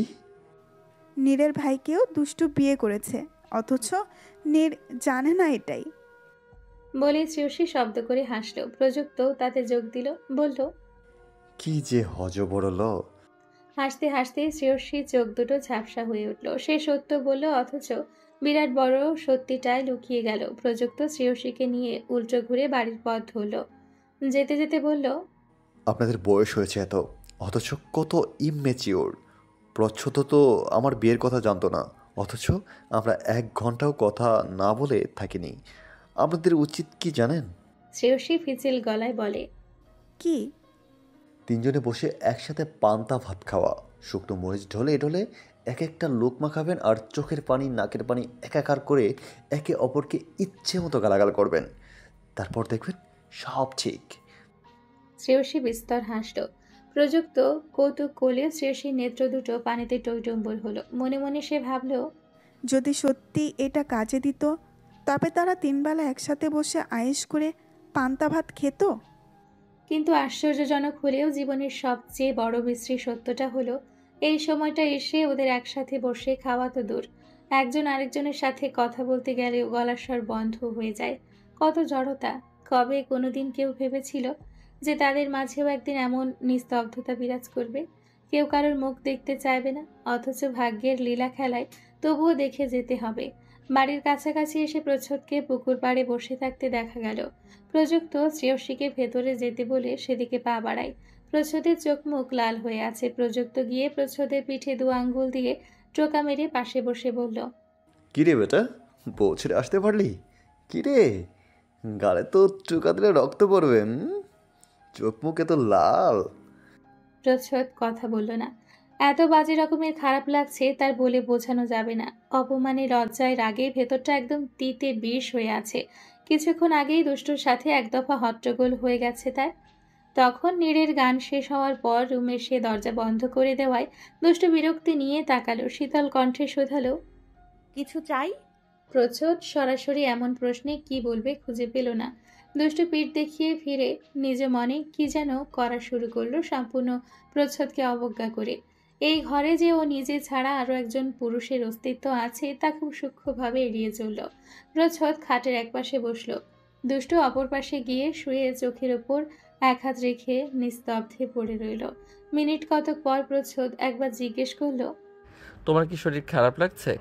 নীরের ভাইকেও দুষ্টু বিয়ে করেছে, অথচ নীর জানে না এটাই। বলে শ্রেয়সী শব্দ করে হাসল। প্রযুক্ত তাতে যোগ দিল, বলল, কি যে হজবরল। হাসতে হাসতে শ্রেয়সী চোখ দুটো ঝাপসা হয়ে উঠল। সে সত্য বলল, অথচ বিরাট বড় সত্যিটাই লুকিয়ে গেল। প্রযুক্ত শ্রেয়সীকে নিয়ে উল্টো ঘুরে বাড়ির পথ ধরল। যেতে যেতে বলল, আপনাদের বয়স হয়েছে এত, অথচ কত ইমমেচিওর। প্রচ্ছদ তো আমার বিয়ের কথা জানতো না, অথচ আমরা 1 ঘন্টাও কথা না বলে থাকিনি। আপনাদের উচিত কি জানেন? শ্রেয়সী ফিচিল গলায় বলে, কি? 3 জনে বসে একসাথে পান্তা ভাত খাওয়া, শুকনো মরিচ ঢলে ঢলে এক একটা লোকমা খাবেন, আর চোখের পানি নাকের পানি একাকার করে একে অপরকে ইচ্ছে মতো গালাগাল করবেন। তারপর দেখবেন সব ঠিক। শ্রেয়সী বিস্তর হাসল। প্রযুক্ত কৌতুক কোলে শ্রেয়সীর নেত্র দুটো পানিতে টইটম্বর হলো। মনে মনে সে ভাবল, যদি সত্যি এটা কাজে দিত তবে তারা 3 বেলা একসাথে বসে আয়েশ করে পান্তা ভাত খেত। কিন্তু আশ্চর্যজনক হলেও জীবনের সবচেয়ে বড় বিশ্রী সত্যটা হলো এই সময়টা এসে ওদের একসাথে বসে খাওয়া তো দূর, একজন আরেকজনের সাথে কথা বলতে গেলেও গলার স্বর বন্ধ হয়ে যায়। কত জড়তা! কবে কোনোদিন কেউ ভেবেছিল যে তাদের মাঝেও একদিন এমন নিস্তব্ধতা বিরাজ করবে? কেউ কারোর মুখ দেখতে চাইবে না, অথচ ভাগ্যের লীলা খেলায় তবুও দেখে যেতে হবে। বাড়ির কাছাকাছি এসে প্রচ্ছদকে পুকুর পাড়ে বসে থাকতে দেখা গেল। প্রযুক্ত শ্রেয়সীকে ভেতরে যেতে বলে সেদিকে পা বাড়ায়। প্রচ্ছদের চোখ মুখ লাল হয়ে আছে। প্রযুক্ত গিয়ে প্রচ্ছদের পিঠে 2 আঙ্গুল দিয়ে টোকা মেরে পাশে বসে বলল, কিরে বেটা, বউ ছেড়ে আসতে পারলি? কিরে, গালে তো চুকা দিলে রক্ত পড়বে। চোখ মুখ এত লাল। প্রচ্ছদ কথা বলল না। এত বাজে রকমের খারাপ লাগছে তার বলে বোঝানো যাবে না। অপমানে, লজ্জায়, রাগে ভেতরটা একদম তিতে বিষ হয়ে আছে। কিছুক্ষণ আগেই দুষ্টুর সাথে এক দফা হট্টগোল হয়ে গেছে তার। তখন নীরের গান শেষ হওয়ার পর রুমে সে দরজা বন্ধ করে দেওয়ায় দুষ্টু বিরক্তি নিয়ে তাকালো। শীতল কণ্ঠে শোধালো, কিছু চাই? প্রচ্ছদ সরাসরি এমন প্রশ্নে কি বলবে খুঁজে পেল না। দুষ্টু পিঠ দেখিয়ে ফিরে নিজ মনে কি যেন করা শুরু করলো, সম্পূর্ণ প্রচ্ছদকে অবজ্ঞা করে। এই ঘরে যে ও নিজে ছাড়া আরো একজন পুরুষের অস্তিত্ব আছে তা খুব সূক্ষ্মভাবে এড়িয়ে চলল। প্রচ্ছদ খাটের একপাশে বসল, দুষ্টু অপর পাশে গিয়ে শুয়ে চোখের ওপর এক হাত রেখে নিস্তব্ধে পড়ে রইল। মিনিট কতক পর প্রচ্ছদ একবার জিজ্ঞেস করলো, তোমার কি শরীর খারাপ লাগছে?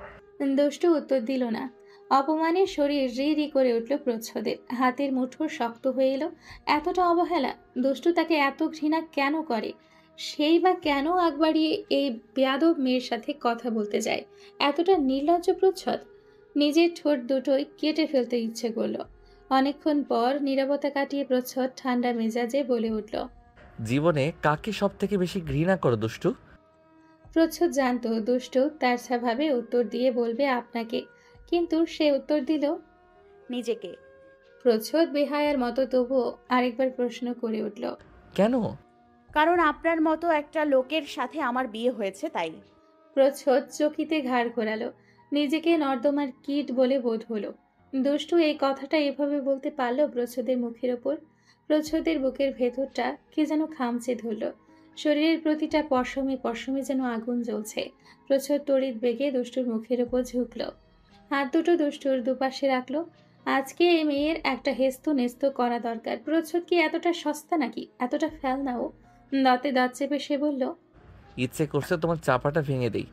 দুষ্টু উত্তর দিল না। অপমানে শরীর রি রি করে উঠল প্রচ্ছদের। হাতের মুঠো শক্ত হয়ে এলো। এতটা অবহেলা! দুষ্টু তাকে এত ঘৃণা কেন করে? সেই বা কেন আগ বাড়িয়ে এই বেয়াদব মেয়ের সাথে কথা বলতে যায়? এতটা নির্লজ্জ প্রচ্ছদ! নিজের ঠোঁট দুটোই কেটে ফেলতে ইচ্ছে করলো। অনেকক্ষণ পর নীরবতা কাটিয়ে প্রচ্ছদ ঠান্ডা মেজাজে বলে উঠল, জীবনে কাকে সব থেকে বেশি ঘৃণা করো দুষ্টু? প্রচ্ছদ জানতো দুষ্টু তার স্বভাবে উত্তর দিয়ে বলবে আপনাকে, কিন্তু সে উত্তর দিল নিজেকে। প্রচ্ছদ বেহায়ার মতো তবুও আরেকবার প্রশ্ন করে উঠল, কেন? কারণ আপনার মতো একটা লোকের সাথে আমার বিয়ে হয়েছে তাই। প্রচ্ছদ চকিতে ঘাড় ঘোরালো। নিজেকে নর্দমার কীট বলে বোধ হলো। দুষ্টু এই কথাটা এভাবে বলতে পারল প্রচ্ছদের মুখের ওপর। প্রচ্ছদের বুকের ভেতরটা কি যেন খামচে ধরল। শরীরের প্রতিটা পশমে পশমে যেন আগুন জ্বলছে। প্রচ্ছদ তড়িৎ বেগে দুষ্টুর মুখের ওপর ঝুঁকল, হাত দুটো দুষ্টুর দুপাশে রাখলো। আজকে এই মেয়ের একটা হেস্তু নেস্ত করা দরকার। প্রচ্ছদ কি এতটা সস্তা নাকি? এতটা ফেলনাও? দাঁতে দাঁত চেপে সে বলল, ইচ্ছে করছে তোমার চাপাটা ভেঙে দেই।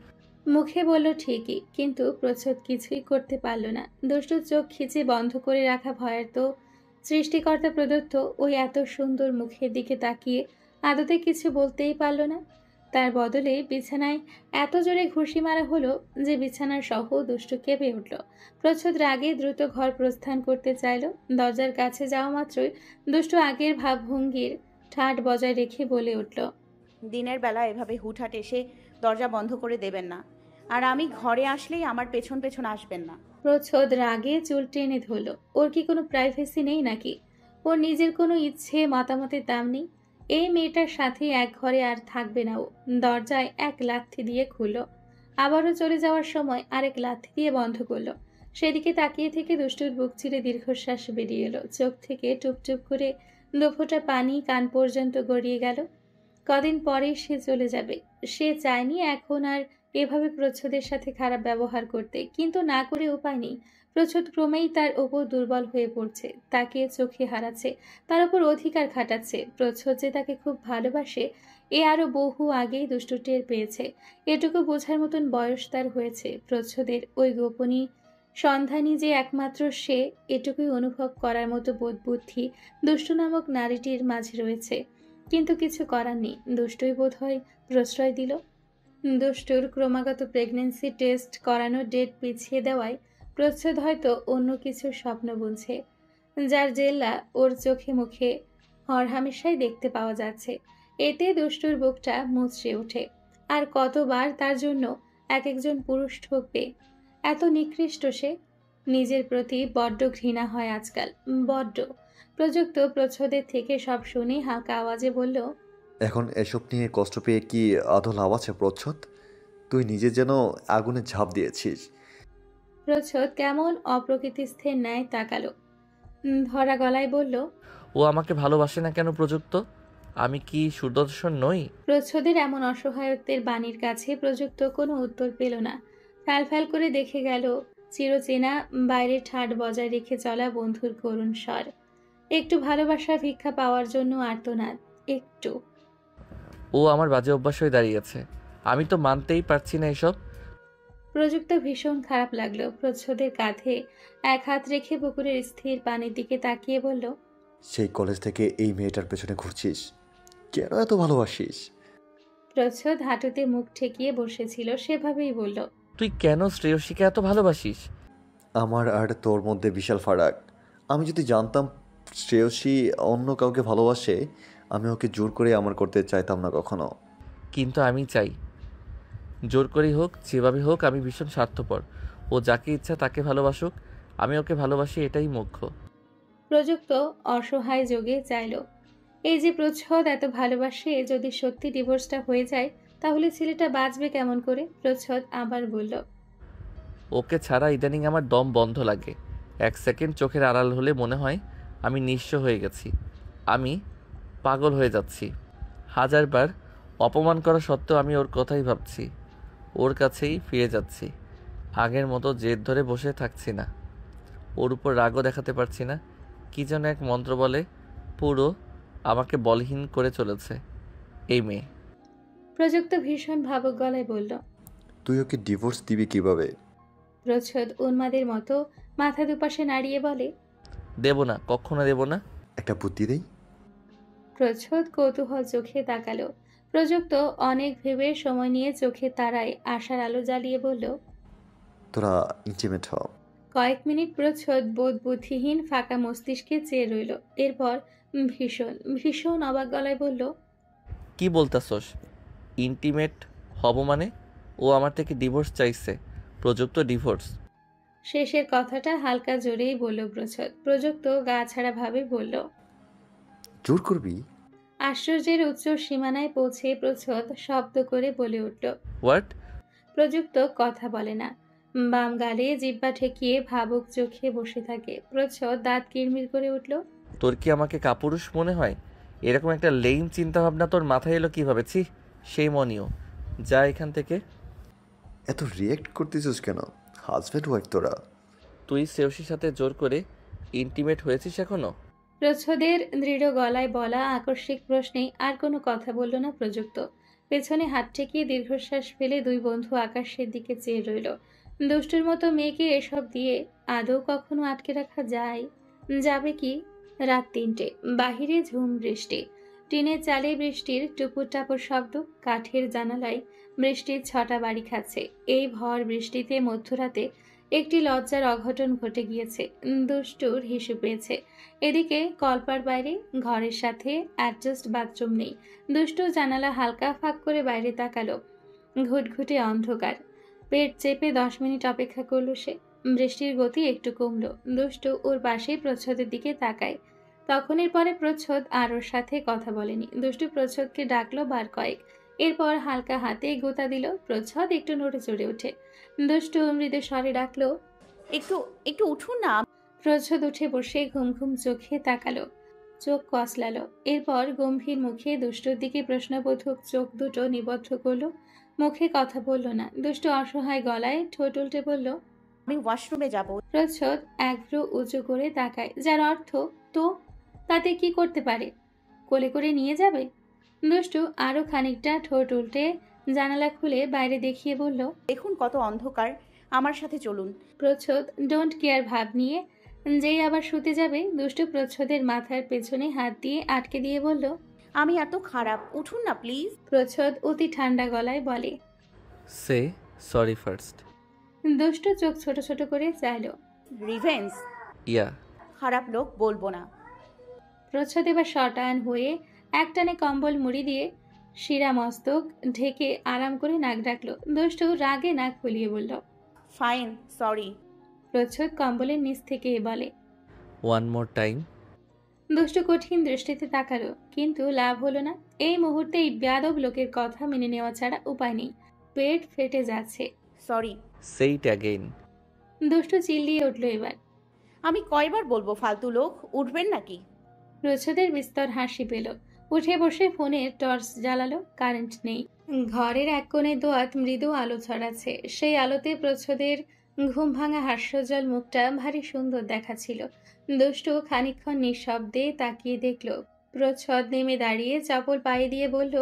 মুখে বলল ঠিকই, কিন্তু প্রচ্ছদ কিছুই করতে পারল না। দুষ্টু চোখ খিচে বন্ধ করে রাখা ভয়ের তো সৃষ্টিকর্তা প্রদত্ত ওই এত সুন্দর মুখের দিকে তাকিয়ে আদতে কিছু বলতেই পারল না। তার বদলে বিছানায় এত জোরে ঘুষি মারা হলো যে বিছানার সহ দুষ্টু কেঁপে উঠল। প্রচ্ছদ রাগে দ্রুত ঘর প্রস্থান করতে চাইল। দরজার কাছে যাওয়া মাত্রই দুষ্টু আগের ভাবভঙ্গির ঠাট বজায় রেখে বলে উঠল, দিনের বেলা এভাবে হুটহাট এসে দরজা বন্ধ করে দেবেন না, আর আমি ঘরে আসলেই আমার পেছন পেছন আসবেন না। প্রচ্ছদ রাগে চুল টেনে ধরল। ওর কি কোনো প্রাইভেসি নেই নাকি? ওর নিজের কোনো ইচ্ছে মতামতের দাম নেই? এই মেয়েটার সাথে এক ঘরে আর থাকবে না ও। দরজায় এক লাথি দিয়ে খুলল, আবারও চলে যাওয়ার সময় আরেক লাথি দিয়ে বন্ধ করলো। সেদিকে তাকিয়ে থেকে দুষ্টুর বুক চিরে দীর্ঘশ্বাস বেরিয়ে এলো। চোখ থেকে টুপটুপ করে দুফোঁটা পানি কান পর্যন্ত গড়িয়ে গেল। কদিন পরেই সে চলে যাবে। সে চায়নি এখন আর এভাবে প্রচ্ছদের সাথে খারাপ ব্যবহার করতে, কিন্তু না করে উপায় নেই। প্রচ্ছদ ক্রমেই তার ওপর দুর্বল হয়ে পড়ছে, তাকে চোখে হারাচ্ছে, তার উপর অধিকার খাটাচ্ছে। প্রচ্ছদ যে তাকে খুব ভালোবাসে এ আরো বহু আগেই দুষ্টু টের পেয়েছে। এটুকু বোঝার মতন বয়স তার হয়েছে। প্রচ্ছদের ওই গোপনী সন্ধানী যে একমাত্র সে, এটুকুই অনুভব করার মতো বোধ বুদ্ধি দুষ্টু নামক নারীটির মাঝে রয়েছে। কিন্তু কিছু করার নেই। দুষ্টুই বোধ হয় প্রশ্রয় দিল। দুষ্টুর ক্রমাগত প্রেগন্যান্সি টেস্ট করানোর ডেট পিছিয়ে দেওয়ায় প্রচ্ছদ হয়তো অন্য কিছু স্বপ্ন বুনছে, যার জেল্লা ওর চোখে মুখে হরহামেশাই দেখতে পাওয়া যাচ্ছে। এতে দুষ্টুর বুকটা মুচড়ে ওঠে। আর কতবার তার জন্য এক একজন পুরুষ ঠকবে? এত নিকৃষ্ট সে। নিজের প্রতি বড্ড ঘৃণা হয় আজকাল, বড্ড। প্রযুক্ত প্রচ্ছদের থেকে সব শুনে হালকা আওয়াজে বলল, এখন এসব নিয়ে কষ্ট পেয়ে কি আদৌ লাভ আছে প্রচ্ছদ? তুই নিজে যেন আগুনে ঝাঁপ দিয়েছিস। প্রচ্ছদ কেমন অপ্রকৃতিস্থের ন্যায় তাকালো। ধরা গলায় বলল, ও আমাকে ভালোবাসে না কেন প্রযুক্ত? আমি কি সুদর্শন নই? প্রচ্ছদের এমন অসহায়ত্বের বাণীর কাছে প্রযুক্ত কোনো উত্তর পেল না। ফ্যাল করে দেখে গেল চিরচেনা বাইরে ঠাট বজায় রেখে চলা বন্ধুর করুণ স্বর। একটু ভালোবাসার ভিক্ষা পাওয়ার জন্য আর্তনাদ। একটু। ও আমার বাজে অভ্যাস হয়ে দাঁড়িয়েছে। আমি তো মানতেই পারছি না এসব। প্রযুক্ত ভীষণ খারাপ লাগলো। প্রচ্ছদের কাঁধে এক হাত রেখে পুকুরের স্থির পানির দিকে তাকিয়ে বলল, সেই কলেজ থেকে এই মেয়েটার পেছনে ঘুরছিস, কেন এত ভালোবাসিস? প্রচ্ছদ হাঁটুতে মুখ ঠেকিয়ে বসেছিল, সেভাবেই বলল, তুই কেন শ্রেয়সীকে এত ভালোবাসিস? আমার আর তোর মধ্যে বিশাল ফারাক। আমি যদি জানতাম শ্রেয়সী অন্য কাউকে ভালোবাসে, আমি ওকে জোর করে আমার করতে চাইতাম না কখনো। কিন্তু আমি চাই, জোর করেই হোক যেভাবে হোক। আমি ভীষণ স্বার্থপর। ও যাকে ইচ্ছা তাকে ভালোবাসুক, আমি ওকে ভালোবাসি, এটাই মুখ্য। প্রযুক্ত অসহায় যোগে চাইল, এই যে প্রচ্ছদ এত ভালোবাসে, যদি সত্যি ডিভোর্সটা হয়ে যায় তাহলে ছেলেটা বাঁচবে কেমন করে? প্রচ্ছদ আবার বলল, ওকে ছাড়া ইদানিং আমার দম বন্ধ লাগে। এক সেকেন্ড চোখের আড়াল হলে মনে হয় আমি নিঃস্ব হয়ে গেছি, আমি পাগল হয়ে যাচ্ছি। হাজারবার অপমান করা সত্ত্বেও আমি ওর কথাই ভাবছি, ওর কাছেই ফিরে যাচ্ছি। আগের মতো জেদ ধরে বসে থাকছি না, ওর উপর রাগও দেখাতে পারছি না। কি যেন এক মন্ত্র বলে পুরো আমাকে বলহীন করে চলেছে এই মেয়ে। প্রযুক্ত ভীষণ ভাবুক গলায় বলল। তুই ওকে ডিভোর্স দিবি কিভাবে? প্রচ্ছদ উন্মাদের মতো মাথা দুপাশে নাড়িয়ে বলে, দেব না, কখনো দেব না। একটা বুদ্ধি দেই। প্রচ্ছদ কৌতূহল চোখে তাকালো। প্রযুক্ত অনেক ভেবে সময় নিয়ে চোখে তারায় আশার আলো জ্বালিয়ে বলল, তোরা ইন্টিমেট হ। কয়েক মিনিট প্রচ্ছদ বোধ বুদ্ধিহীন ফাঁকা মস্তিষ্কে চেয়ে রইল। এরপর ভীষণ ভীষণ অবাক গলায় বলল, কি বলতাছস? ইন্টিমেট হব মানে? ও আমার থেকে ডিভোর্স চাইছে। প্রযুক্ত ডিভোর্স? শেষের কথাটা হালকা জোরেই বলল প্রচ্ছদ। প্রযুক্ত গা ছাড়া ভাবে বলল, জোর করবি? আশ্চর্যের উচ্চ সীমানায় পৌঁছে প্রচ্ছদ শব্দ করে বলে উঠল। হোয়াট? প্রযুক্ত কথা বলে না, বাম গালে জিহ্বা ঠেকিয়ে ভাবুক চোখে বসে থাকে। প্রচ্ছদ দাঁত কিরমির করে উঠল। তোর কি আমাকে কাপুরুষ মনে হয়? এরকম একটা লেইম চিন্তাভাবনা তোর মাথায় এলো কীভাবে? ছি, সেই মনিও। যা এখান থেকে। এত রিয়েক্ট করতেছিস কেন? হাজব্যান্ড ওয়াইফ তোরা। তুই শ্রেয়সীর সাথে জোর করে ইন্টিমেট হয়েছিস এখনো? প্রচ্ছদের দৃঢ় গলায় বলা আকস্মিক প্রশ্নে আর কোনো কথা বলল না প্রযুক্ত। পেছনে হাত ঠেকিয়ে দীর্ঘশ্বাস ফেলে দুই বন্ধু আকাশের দিকে চেয়ে রইল। দুষ্টুর মতো মেয়েকে এসব দিয়ে আদৌ কখনো আটকে রাখা যায়? যাবে কি? রাত ৩টে, বাহিরে ঝুম বৃষ্টি। টিনের চালে বৃষ্টির টুপুর টাপুর শব্দ, কাঠের জানালায় বৃষ্টির ছটা বাড়ি খাচ্ছে। এই ভর বৃষ্টিতে মধ্যরাতে একটি লজ্জার অঘটন ঘটে গিয়েছে। দুষ্টুর হিসু পেয়েছে। এদিকে কলপার বাইরে ঘরের সাথে অ্যাডজাস্ট বাথরুম নেই। দুষ্টু জানালা হালকা ফাঁক করে বাইরে তাকালো। ঘুটঘুটে অন্ধকার। পেট চেপে 10 মিনিট অপেক্ষা করলো সে। বৃষ্টির গতি একটু কমলো। দুষ্টু ওর পাশেই প্রচ্ছদের দিকে তাকায়। তখনের পরে প্রচ্ছদ আর ওর সাথে কথা বলেনি। দুষ্টু প্রচ্ছদকে ডাকলো বার কয়েক। এরপর হালকা হাতে গোতা দিল। প্রচ্ছদ একটু নড়ে চড়ে ওঠে। দুষ্টু মৃদু স্বরে ডাকলো, একটু একটু উঠুন না। প্রচ্ছদ উঠে বসে ঘুম ঘুম চোখে তাকালো, চোখ কসলালো। এরপর গম্ভীর মুখে দুষ্টুর দিকে প্রশ্নবোধক চোখ দুটো নিবদ্ধ করলো। মুখে কথা বলল না। দুষ্টু অসহায় গলায় ঠোঁট উল্টে বলল, আমি ওয়াশরুমে যাব। প্রচ্ছদ একভ্রু উঁচু করে তাকায়, যার অর্থ তো তাতে কি করতে পারে? কোলে করে নিয়ে যাবে? দুষ্টু আরো খানিকটা ঠোঁট উল্টে জানালা খুলে বাইরে দেখিয়ে বলল, দেখুন কত অন্ধকার, আমার সাথে চলুন। প্রচ্ছদ ডোন্ট কেয়ার ভাব নিয়ে যেই আবার শুতে যাবে, দুষ্টু প্রচ্ছদের মাথার পেছনে হাত দিয়ে আটকে দিয়ে বলল, আমি এত খারাপ, উঠুন না প্লিজ। প্রচ্ছদ অতি ঠান্ডা গলায় বলে। Say sorry first. দুষ্টু চোখ ছোট ছোট করে চাইল। রিভেন্স? ইয়া। খারাপ লোক বলবো না। প্রচ্ছদ এবার শটান হয়ে একটানে কম্বল মুড়ি দিয়ে শিরা মস্তক ঢেকে আরাম করে নাক ডাকলো। দুষ্টু রাগে নাক ফুলিয়ে বলল, ফাইন, সরি। প্রচ্ছদ কম্বলের নিচ থেকে বলে, ওয়ান মোর টাইম। দুষ্টু কঠিন দৃষ্টিতে তাকালো, কিন্তু লাভ হলো না। এই মুহূর্তেই বেয়াদব লোকের কথা মেনে নেওয়া ছাড়া উপায় নেই। পেট ফেটে যাচ্ছে। সরি। সেই ইট অ্যাগেইন। দুষ্টু চিল্লিয়ে উঠল এবার। আমি কয়বার বলবো ফালতু লোক, উঠবেন নাকি? প্রচ্ছদের বিস্তর হাসি পেল। উঠে বসে ফোনের টর্চ জ্বালালো। কারেন্ট নেই। ঘরের এক কোণে দোয়াত মৃদু আলো ছড়াচ্ছে। সেই আলোতে প্রচ্ছদের ঘুম ভাঙা হাস্যজ্জ্বল মুখটা ভারী সুন্দর দেখাচ্ছিল। দুষ্টু খানিকক্ষণ নিঃশব্দে তাকিয়ে দেখল। প্রচ্ছদ নেমে দাঁড়িয়ে চপল পায়ে দিয়ে বলল।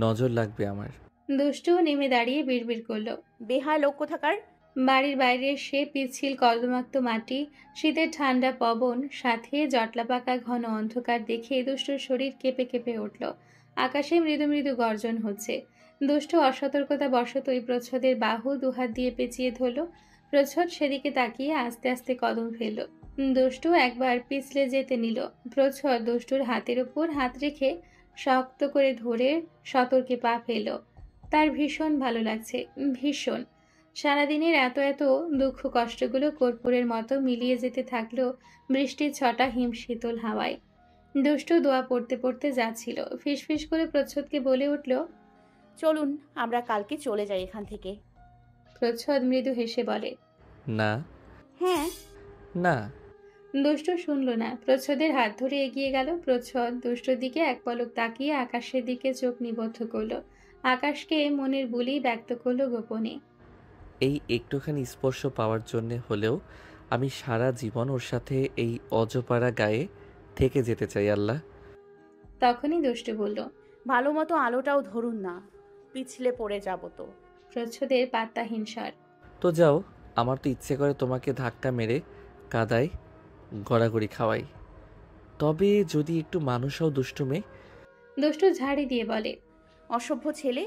নজর লাগবে আমার। দুষ্টু নেমে দাঁড়িয়ে বিড়বিড় করলো। বেহায় লোক কোথাকার। বাড়ির বাইরে সে পিচ্ছিল কর্দমাক্ত মাটি, শীতের ঠান্ডা পবন, সাথে জটলা পাকা ঘন অন্ধকার দেখে দুষ্টুর শরীর কেঁপে কেঁপে উঠল। আকাশে মৃদু মৃদু গর্জন হচ্ছে। দুষ্টু অসতর্কতা বশতই প্রচ্ছদের বাহু দুহাত দিয়ে পেঁচিয়ে ধরল। প্রচ্ছদ সেদিকে তাকিয়ে আস্তে আস্তে কদম ফেলল। দুষ্টু একবার পিছলে যেতে নিল। প্রচ্ছদ দুষ্টুর হাতের উপর হাত রেখে শক্ত করে ধরে সতর্কে পা ফেলল। তার ভীষণ ভালো লাগছে, ভীষণ। সারাদিনের এত এত দুঃখ কষ্টগুলো কর্পূরের মতো মিলিয়ে যেতে থাকলো বৃষ্টির ছটা হিমশীতল হাওয়ায়। দুষ্টু দোয়া পড়তে পড়তে যাচ্ছিল। ফিসফিস করে প্রচ্ছদকে বলে উঠল। চলুন আমরা কালকে চলে যাই এখান থেকে। প্রচ্ছদ মৃদু হেসে বলে। না। হ্যাঁ। না। দুষ্টু শুনল না। প্রচ্ছদের হাত ধরে এগিয়ে গেল। প্রচ্ছদ দুষ্টুর দিকে এক পলক তাকিয়ে আকাশের দিকে চোখ নিবদ্ধ করলো। আকাশকে মনের বুলি ব্যক্ত করলো গোপনে। এই একটুখানি স্পর্শ পাওয়ার জন্যে হলেও আমি সারা জীবন ওর সাথে এই অজপাড়া গায়ে থেকে যেতে চাই আল্লাহ। তখনই দুষ্টু বলল। ভালো মতো আলোটাও ধরুন না, পিছলে পড়ে যাব তো। প্রচ্ছদের পাত্তাহীন স্বর। তো যাও, আমার তো ইচ্ছে করে তোমাকে ধাক্কা মেরে কাদায় গড়াগড়ি খাওয়াই। তবে যদি একটু মানুষ হও দুষ্টু মেয়ে। দুষ্টু ঝাড়ি দিয়ে বলে। অসভ্য ছেলে।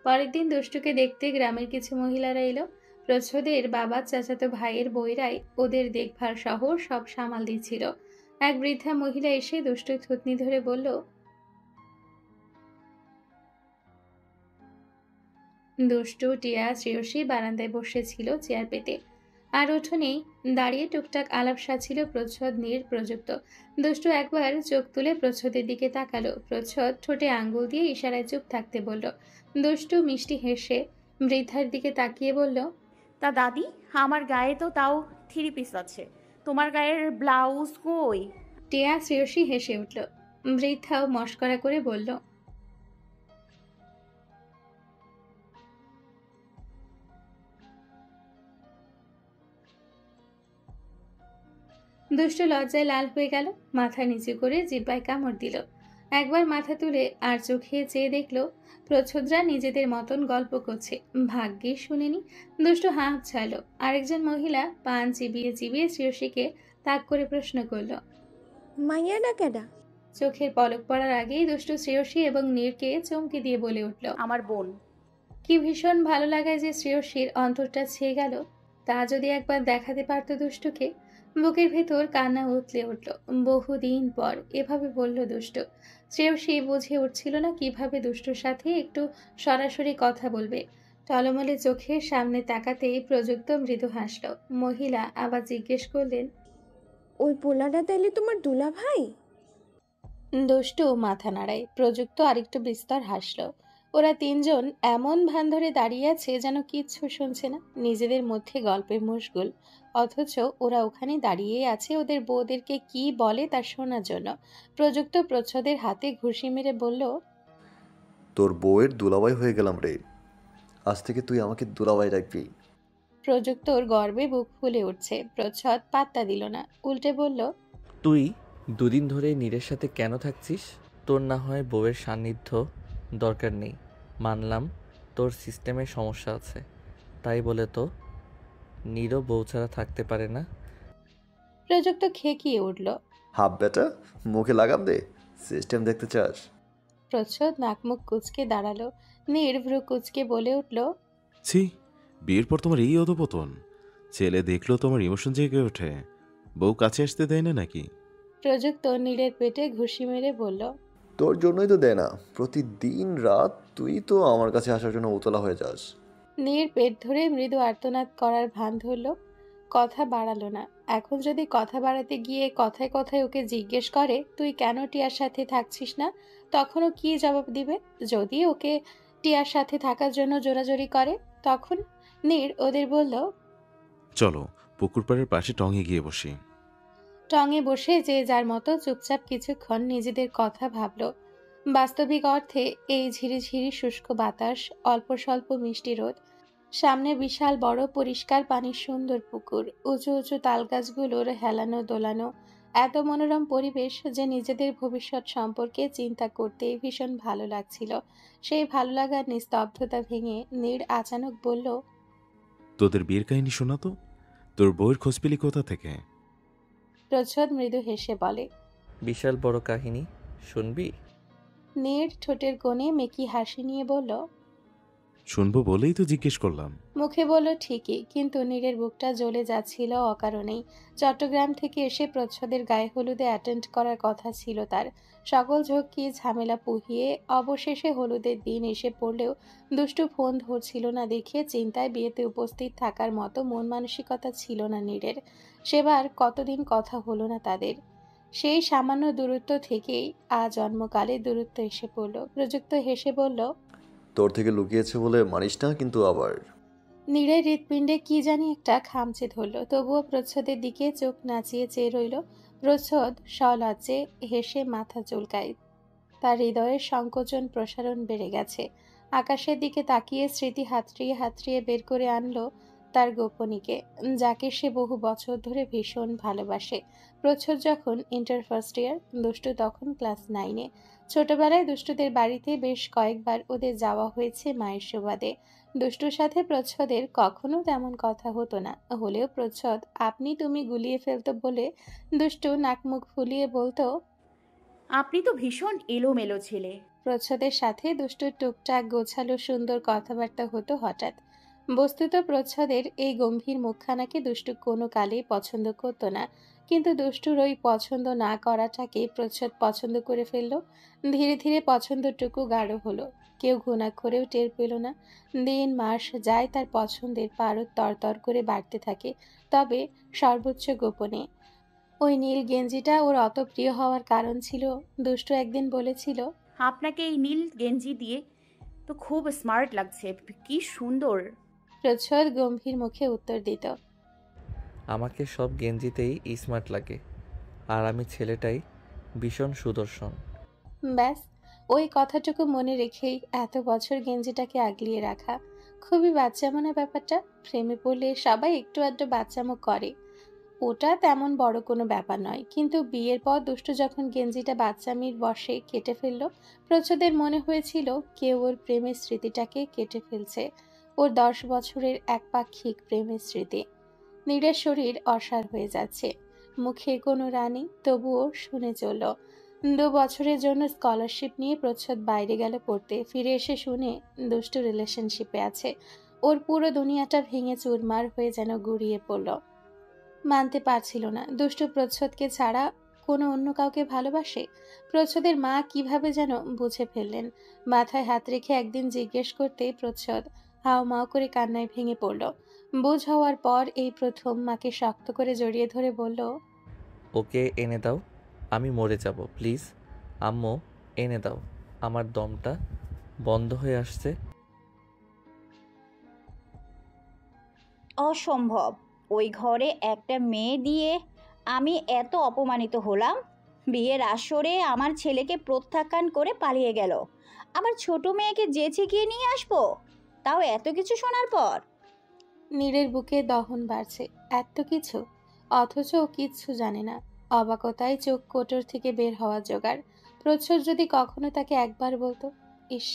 পরের দিন দুষ্টুকে দেখতে গ্রামের কিছু মহিলারা এলো। প্রচ্ছদের বাবা, চাচাতো ভাইয়ের বইরাই ওদের দেখভাল সহ সব সামাল দিচ্ছিল। এক বৃদ্ধা মহিলা এসে দুষ্টুর থুতনি ধরে বলল। দুষ্টু, টিয়া, শ্রেয়সী বারান্দায় বসেছিল চেয়ার পেতে। আর উঠোনেই দাঁড়িয়ে টুকটাক আলাপ সাছিল প্রচ্ছদ, নীর, প্রযুক্ত। দুষ্টু একবার চোখ তুলে প্রচ্ছদের দিকে তাকালো। প্রচ্ছদ ঠোঁটে আঙ্গুল দিয়ে ইশারায় চুপ থাকতে বলল। দুষ্টু মিষ্টি হেসে বৃদ্ধার দিকে তাকিয়ে বলল। তা দাদি, আমার গায়ে তো তাও 3 পিস আছে, তোমার গায়ের ব্লাউজ কই? টিয়া, শ্রেয়সী হেসে উঠল। বৃদ্ধাও মস্করা করে বলল। দুষ্টু লজ্জায় লাল হয়ে গেল। মাথা নিচু করে জিহ্বায় কামড় দিল। একবার মাথা তুলে আর চোখে চেয়ে দেখলো প্রচ্ছদরা নিজেদের মতন গল্প করছে। ভাগ্যিস শুনেনি। দুষ্টু হাঁপ ছাড়ল। আরেকজন মহিলা পান চিবিয়ে চিবিয়ে শ্রেয়সীকে তাক করে প্রশ্ন করল। মাইয়াডা কেডা? চোখের পলক পড়ার আগেই দুষ্টু শ্রেয়সী এবং নীরকে চমকে দিয়ে বলে উঠল। আমার বোন। কি ভীষণ ভালো লাগায় যে শ্রেয়সীর অন্তরটা ছেয়ে গেল। তা যদি একবার দেখাতে পারত দুষ্টুকে। বুকের ভেতর কান্না উতলে উঠল। বহুদিন পর এভাবে বলল দুষ্টু। শ্রেয়সী বুঝে উঠছিল না কিভাবে দুষ্টুর সাথে একটু সরাসরি কথা বলবে। টলমলে চোখের সামনে তাকাতেই প্রযুক্ত মৃদু হাসল। মহিলা আবার জিজ্ঞেস করলেন। ওই পোলাটা তাইলে তোমার দুলা ভাই? দুষ্টু মাথা নাড়ায়। প্রযুক্ত আরেকটু বিস্তর হাসল। ওরা তিনজন এমন ভান ধরে দাঁড়িয়ে আছে যেন কিচ্ছু শুনছে না, নিজেদের মধ্যে গল্পে মশগুল। অথচ ওরা ওখানে দাঁড়িয়ে আছে ওদের বউদেরকে কি বলে তা শোনার জন্য। প্রযুক্ত প্রচ্ছদের হাতে ঘুষি মেরে বলল। তোর বউয়ের দুলাভাই হয়ে গেলাম রে, আজ থেকে তুই আমাকে দুলাভাই রাখবি। প্রযুক্তর গর্বে বুক ফুলে উঠছে। প্রচ্ছদ পাত্তা দিল না, উল্টে বলল। তুই দুদিন ধরে নীরের সাথে কেন থাকছিস? তোর না হয় বউয়ের সান্নিধ্য দরকার নেই, মানলাম তোর সিস্টেমে সমস্যা আছে, তাই বলে তো নীরও বউ ছাড়া থাকতে পারে না। প্রযুক্ত খেকিয়ে উঠল। হাফ বেটা, মুখে লাগাম দে, সিস্টেম দেখতে চাস? প্রচ্ছদ নাকমুখ কুচকে দাঁড়ালো। নীর ভ্রু কুচকে বলে উঠল। ছি, বিয়ের পর তোমার এই অধপতন। ছেলে দেখলো তোমার ইমোশন জেগে ওঠে, বউ কাছে আসতে দেয় না নাকি? প্রযুক্ত নীরের পেটে ঘুষি মেরে বলল। তোর জন্যই তো দেয় না, প্রতিদিন রাত তুই তো আমার কাছে আসার জন্য উতলা হয়ে যাস। নীর পেট ধরে মৃদু আর্তনাদ করার ভান ধরল। কথা বাড়ালো না। এখন যদি কথা বাড়াতে গিয়ে কথায় কথায় ওকে জিজ্ঞেস করে তুই কেন টিয়ার সাথে থাকছিস না, তখন ও কি জবাব দিবে? যদি ওকে টিয়ার সাথে থাকার জন্য জোরাজোরি করে, তখন নীর ওদের বলল, চলো পুকুর পাড়ের পাশে টঙে গিয়ে বসি। টঙে বসে যে যার মতো চুপচাপ কিছুক্ষণ নিজেদের কথা ভাবল। বাস্তবিক অর্থে এই ঝিরিঝিরি শুষ্ক বাতাস, অল্প স্বল্প মিষ্টি রোদ, সামনে বিশাল বড় পরিষ্কার পানির সুন্দর পুকুর, উঁচু উঁচু তালগাছগুলোর হেলানো দোলানো, এত মনোরম পরিবেশ যে নিজেদের ভবিষ্যৎ সম্পর্কে চিন্তা করতেই ভীষণ ভালো লাগছিল। সেই ভালো লাগার নিস্তব্ধতা ভেঙে নীর আচানক বলল, তোদের বিয়ের কাহিনী শোনা তো। তোর বউয়ের খোঁজ পেলি কোথা থেকে? প্রচ্ছদ মৃদু হেসে বলে। বিশাল বড় কাহিনী, শুনবি? নীর ঠোঁটের কোণে মেকি হাসি নিয়ে বলল, শুনবো বলেই তো জিজ্ঞেস করলাম। মুখে বলল ঠিকই, কিন্তু নীরের বুকটা জ্বলে যাচ্ছিল অকারণেই। চট্টগ্রাম থেকে এসে প্রচ্ছদের গায়ে হলুদে অ্যাটেন্ড করার কথা ছিল তার। সকল ঝক্কি ঝামেলা পুহিয়ে অবশেষে হলুদের দিন এসে পড়লেও দুষ্টু ফোন ধরছিল না দেখে চিন্তায় বিয়েতে উপস্থিত থাকার মতো মন মানসিকতা ছিল না নীরের। সেবার কতদিন কথা হলো না তাদের। সেই সামান্য দূরত্ব থেকেই জন্মকালে দূরত্ব এসে পড়ল। প্রযুক্ত হেসে বলল, তোর থেকে লুকিয়েছে বলে মানিস না, কিন্তু আবার নীরের হৃৎপিণ্ডে কি জানি একটা খামচে ধরল, তবুও প্রচ্ছদের দিকে চোখ নাচিয়ে চেয়ে রইল। প্রচ্ছদ সলজ্জে হেসে মাথা চুলকায়। তার হৃদয়ের সংকোচন প্রসারণ বেড়ে গেছে। আকাশের দিকে তাকিয়ে স্মৃতি হাতড়িয়ে হাতড়িয়ে বের করে আনলো তার গোপনীকে, যাকে সে বহু বছর ধরে ভীষণ ভালোবাসে। প্রচ্ছদ যখন ইন্টার ফার্স্ট ইয়ার, দুষ্টু তখন ক্লাস 9-এ। ছোটবেলায় দুষ্টুদের বাড়িতে বেশ কয়েকবার ওদের যাওয়া হয়েছে মায়ের সুবাদে। দুষ্টুর সাথে প্রচ্ছদের কখনো তেমন কথা হতো না, হলেও প্রচ্ছদ আপনি তুমি গুলিয়ে ফেলতো বলে দুষ্টু নাকমুখ ফুলিয়ে বলতো, আপনি তো ভীষণ এলোমেলো ছেলে। প্রচ্ছদের সাথে দুষ্টুর টুকটাক গোছালো সুন্দর কথাবার্তা হতো হঠাৎ। বস্তুত প্রচ্ছদের এই গম্ভীর মুখখানাকে দুষ্টু কোনো কালেই পছন্দ করতো না, কিন্তু দুষ্টুর ওই পছন্দ না করাটাকে প্রচ্ছদ পছন্দ করে ফেলল। ধীরে ধীরে পছন্দটুকু গাঢ় হলো, কেউ ঘুণাক্ষরেও টের পেল না। দিন মাস যায়, তার পছন্দের পারদ তরতর করে বাড়তে থাকে, তবে সর্বোচ্চ গোপনে। ওই নীল গেঞ্জিটা ওর অত প্রিয় হওয়ার কারণ ছিল, দুষ্টু একদিন বলেছিল, আপনাকে এই নীল গেঞ্জি দিয়ে তো খুব স্মার্ট লাগছে, কি সুন্দর। প্রচ্ছদ গম্ভীর মুখে উত্তর দিত, আমাকে সব গেঞ্জিতেই স্মার্ট লাগে, আর আমি ছেলেটাই ভীষণ সুদর্শন। ব্যাস ওই কথাটুকু মনে রেখেই এত বছর গেঞ্জিটাকে আগলিয়ে রাখা। খুবই বাচ্চামনা ব্যাপারটা। প্রেমে পড়লে সবাই একটু আধটু বাচ্চামো করে, ওটা তেমন বড় কোনো ব্যাপার নয়। কিন্তু বিয়ের পর দুষ্টু যখন গেঞ্জিটা বাচ্চামির বশে কেটে ফেলল, প্রচ্ছদের মনে হয়েছিল কেউ ওর প্রেমের স্মৃতিটাকে কেটে ফেলছে, ওর 10 বছরের একপাক্ষিক প্রেমের স্মৃতি। নীরের শরীর অসাড় হয়ে যাচ্ছে, মুখে কোনো রানী, তবুও শুনে চলল। 2 বছরের জন্য স্কলারশিপ নিয়ে প্রচ্ছদ বাইরে গেল পড়তে। ফিরে এসে শুনে দুষ্টু রিলেশনশিপে আছে। ওর পুরো দুনিয়াটা ভেঙে চুরমার হয়ে যেন গুড়িয়ে পড়ল। মানতে পারছিল না দুষ্টু প্রচ্ছদকে ছাড়া কোনো অন্য কাউকে ভালোবাসে। প্রচ্ছদের মা কিভাবে যেন বুঝে ফেললেন। মাথায় হাত রেখে একদিন জিজ্ঞেস করতেই প্রচ্ছদ হাও মাও করে কান্নায় ভেঙে পড়ল। বুঝ হওয়ার পর এই প্রথম মাকে শক্ত করে জড়িয়ে ধরে বলল, ওকে এনে দাও, আমি মরে যাব প্লিজ। আম্মু এনে দাও, আমার দমটা বন্ধ হয়ে আসছে। অসম্ভব, ওই ঘরে একটা মেয়ে দিয়ে আমি এত অপমানিত হলাম। বিয়ের আসরে আমার ছেলেকে প্রত্যাখ্যান করে পালিয়ে গেল, আমার ছোট মেয়েকে যেচে গিয়ে নিয়ে আসবো, তাও এত কিছু শোনার পর। নীরের বুকে দহন বাড়ছে। এত কিছু, অথচ ও কিচ্ছু জানে না। অবাকতায় চোখ কোটর থেকে বের হওয়া জোগাড়। প্রচ্ছদ যদি কখনো তাকে একবার বলতো, ইস,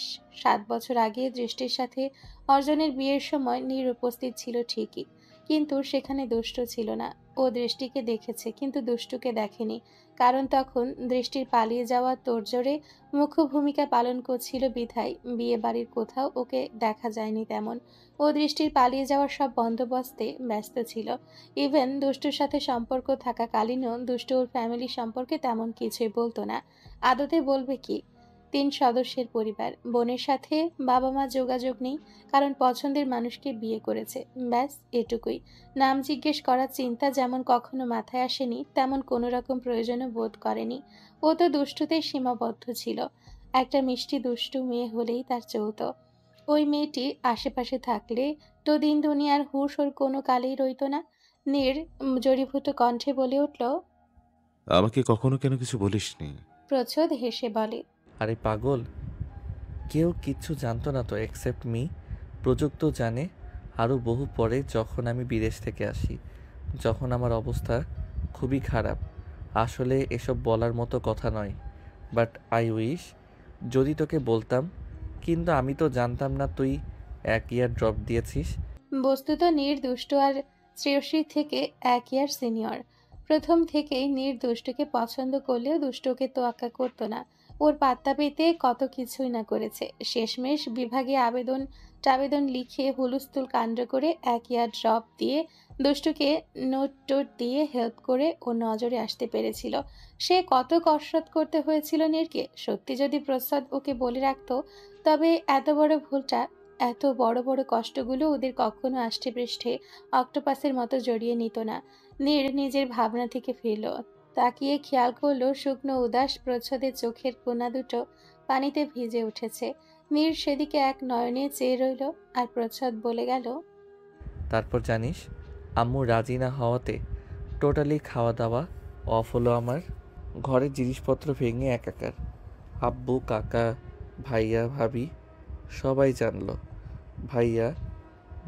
7 বছর আগে দৃষ্টির সাথে অর্জনের বিয়ের সময় নীর উপস্থিত ছিল ঠিকই, কিন্তু সেখানে দুষ্টু ছিল না। ও দৃষ্টিকে দেখেছে, কিন্তু দুষ্টুকে দেখেনি, কারণ তখন দৃষ্টির পালিয়ে যাওয়া তোড়জোড়ে মুখ্য ভূমিকা পালন করছিল বিধায় বিয়ে বাড়ির কোথাও ওকে দেখা যায়নি তেমন। ও দৃষ্টির পালিয়ে যাওয়ার সব বন্দোবস্তে ব্যস্ত ছিল। ইভেন দুষ্টুর সাথে সম্পর্ক থাকাকালীনও দুষ্টু ওর ফ্যামিলি সম্পর্কে তেমন কিছুই বলতো না। আদতে বলবে কি? 3 সদস্যের পরিবার। বোনের সাথে বাবা মা যোগাযোগ নেই, কারণ পছন্দের মানুষকে বিয়ে করেছে। ব্যাস এটুকুই। নাম জিজ্ঞেস করার চিন্তা যেমন কখনো মাথায় আসেনি, তেমন কোনো রকম প্রয়োজনও বোধ করেনি। ও তো দুষ্টুতেই সীমাবদ্ধ ছিল। একটা মিষ্টি দুষ্টু মেয়ে হলেই তার চলত। ওই মেয়েটি আশেপাশে থাকলে তো দিন দুনিয়ার হুঁশ ওর কোনো কালেই রইত না। নীর জড়ীভূত কণ্ঠে বলে উঠল। আমাকে কখনো কেন কিছু বলিসনি? প্রচ্ছদ হেসে বলে, আরে পাগল, কেউ কিচ্ছু জানতো না তো এক্সেপ্ট মি। প্রযুক্ত জানে আরও বহু পরে, যখন আমি বিদেশ থেকে আসি, যখন আমার অবস্থা খুবই খারাপ। আসলে এসব বলার মতো কথা নয়, বাট আই উইশ যদি তোকে বলতাম, কিন্তু আমি তো জানতাম না তুই 1 ইয়ার ড্রপ দিয়েছিস। বস্তুত নীর দুষ্টু আর শ্রেয়সীর থেকে 1 ইয়ার সিনিয়র। প্রথম থেকেই নীর দুষ্টুকে পছন্দ করলেও দুষ্টুকে তোয়াক্কা করতো না। ওর পাত্তা পেতে কত কিছুই না করেছে। শেষমেশ বিভাগে আবেদন লিখে হুলস্থুল কাণ্ড করে 1 ইয়ার ড্রপ দিয়ে দুষ্টুকে নোট টোট দিয়ে হেল্প করে ও নজরে আসতে পেরেছিল। সে কত কসরত করতে হয়েছিল নীরকে। সত্যি যদি প্রসাদ ওকে বলে রাখতো, তবে এত বড় বড় কষ্টগুলো ওদের কখনো আষ্টে পৃষ্ঠে অক্টোপাসের মতো জড়িয়ে নিত না। নীর নিজের ভাবনা থেকে ফিরল। তাকিয়ে খেয়াল করলো শুকনো উদাস প্রচ্ছদের চোখের কোনা দুটো পানিতে ভিজে উঠেছে। নীর সেদিকে এক নয়নে চেয়ে রইল। আর প্রচ্ছদ বলে গেল, তারপর জানিস, আম্মু রাজি না হওয়াতে টোটালি খাওয়া দাওয়া অফ হলো আমার। ঘরের জিনিসপত্র ভেঙে একাকার। আব্বু, কাকা, ভাইয়া, ভাবি সবাই জানলো। ভাইয়া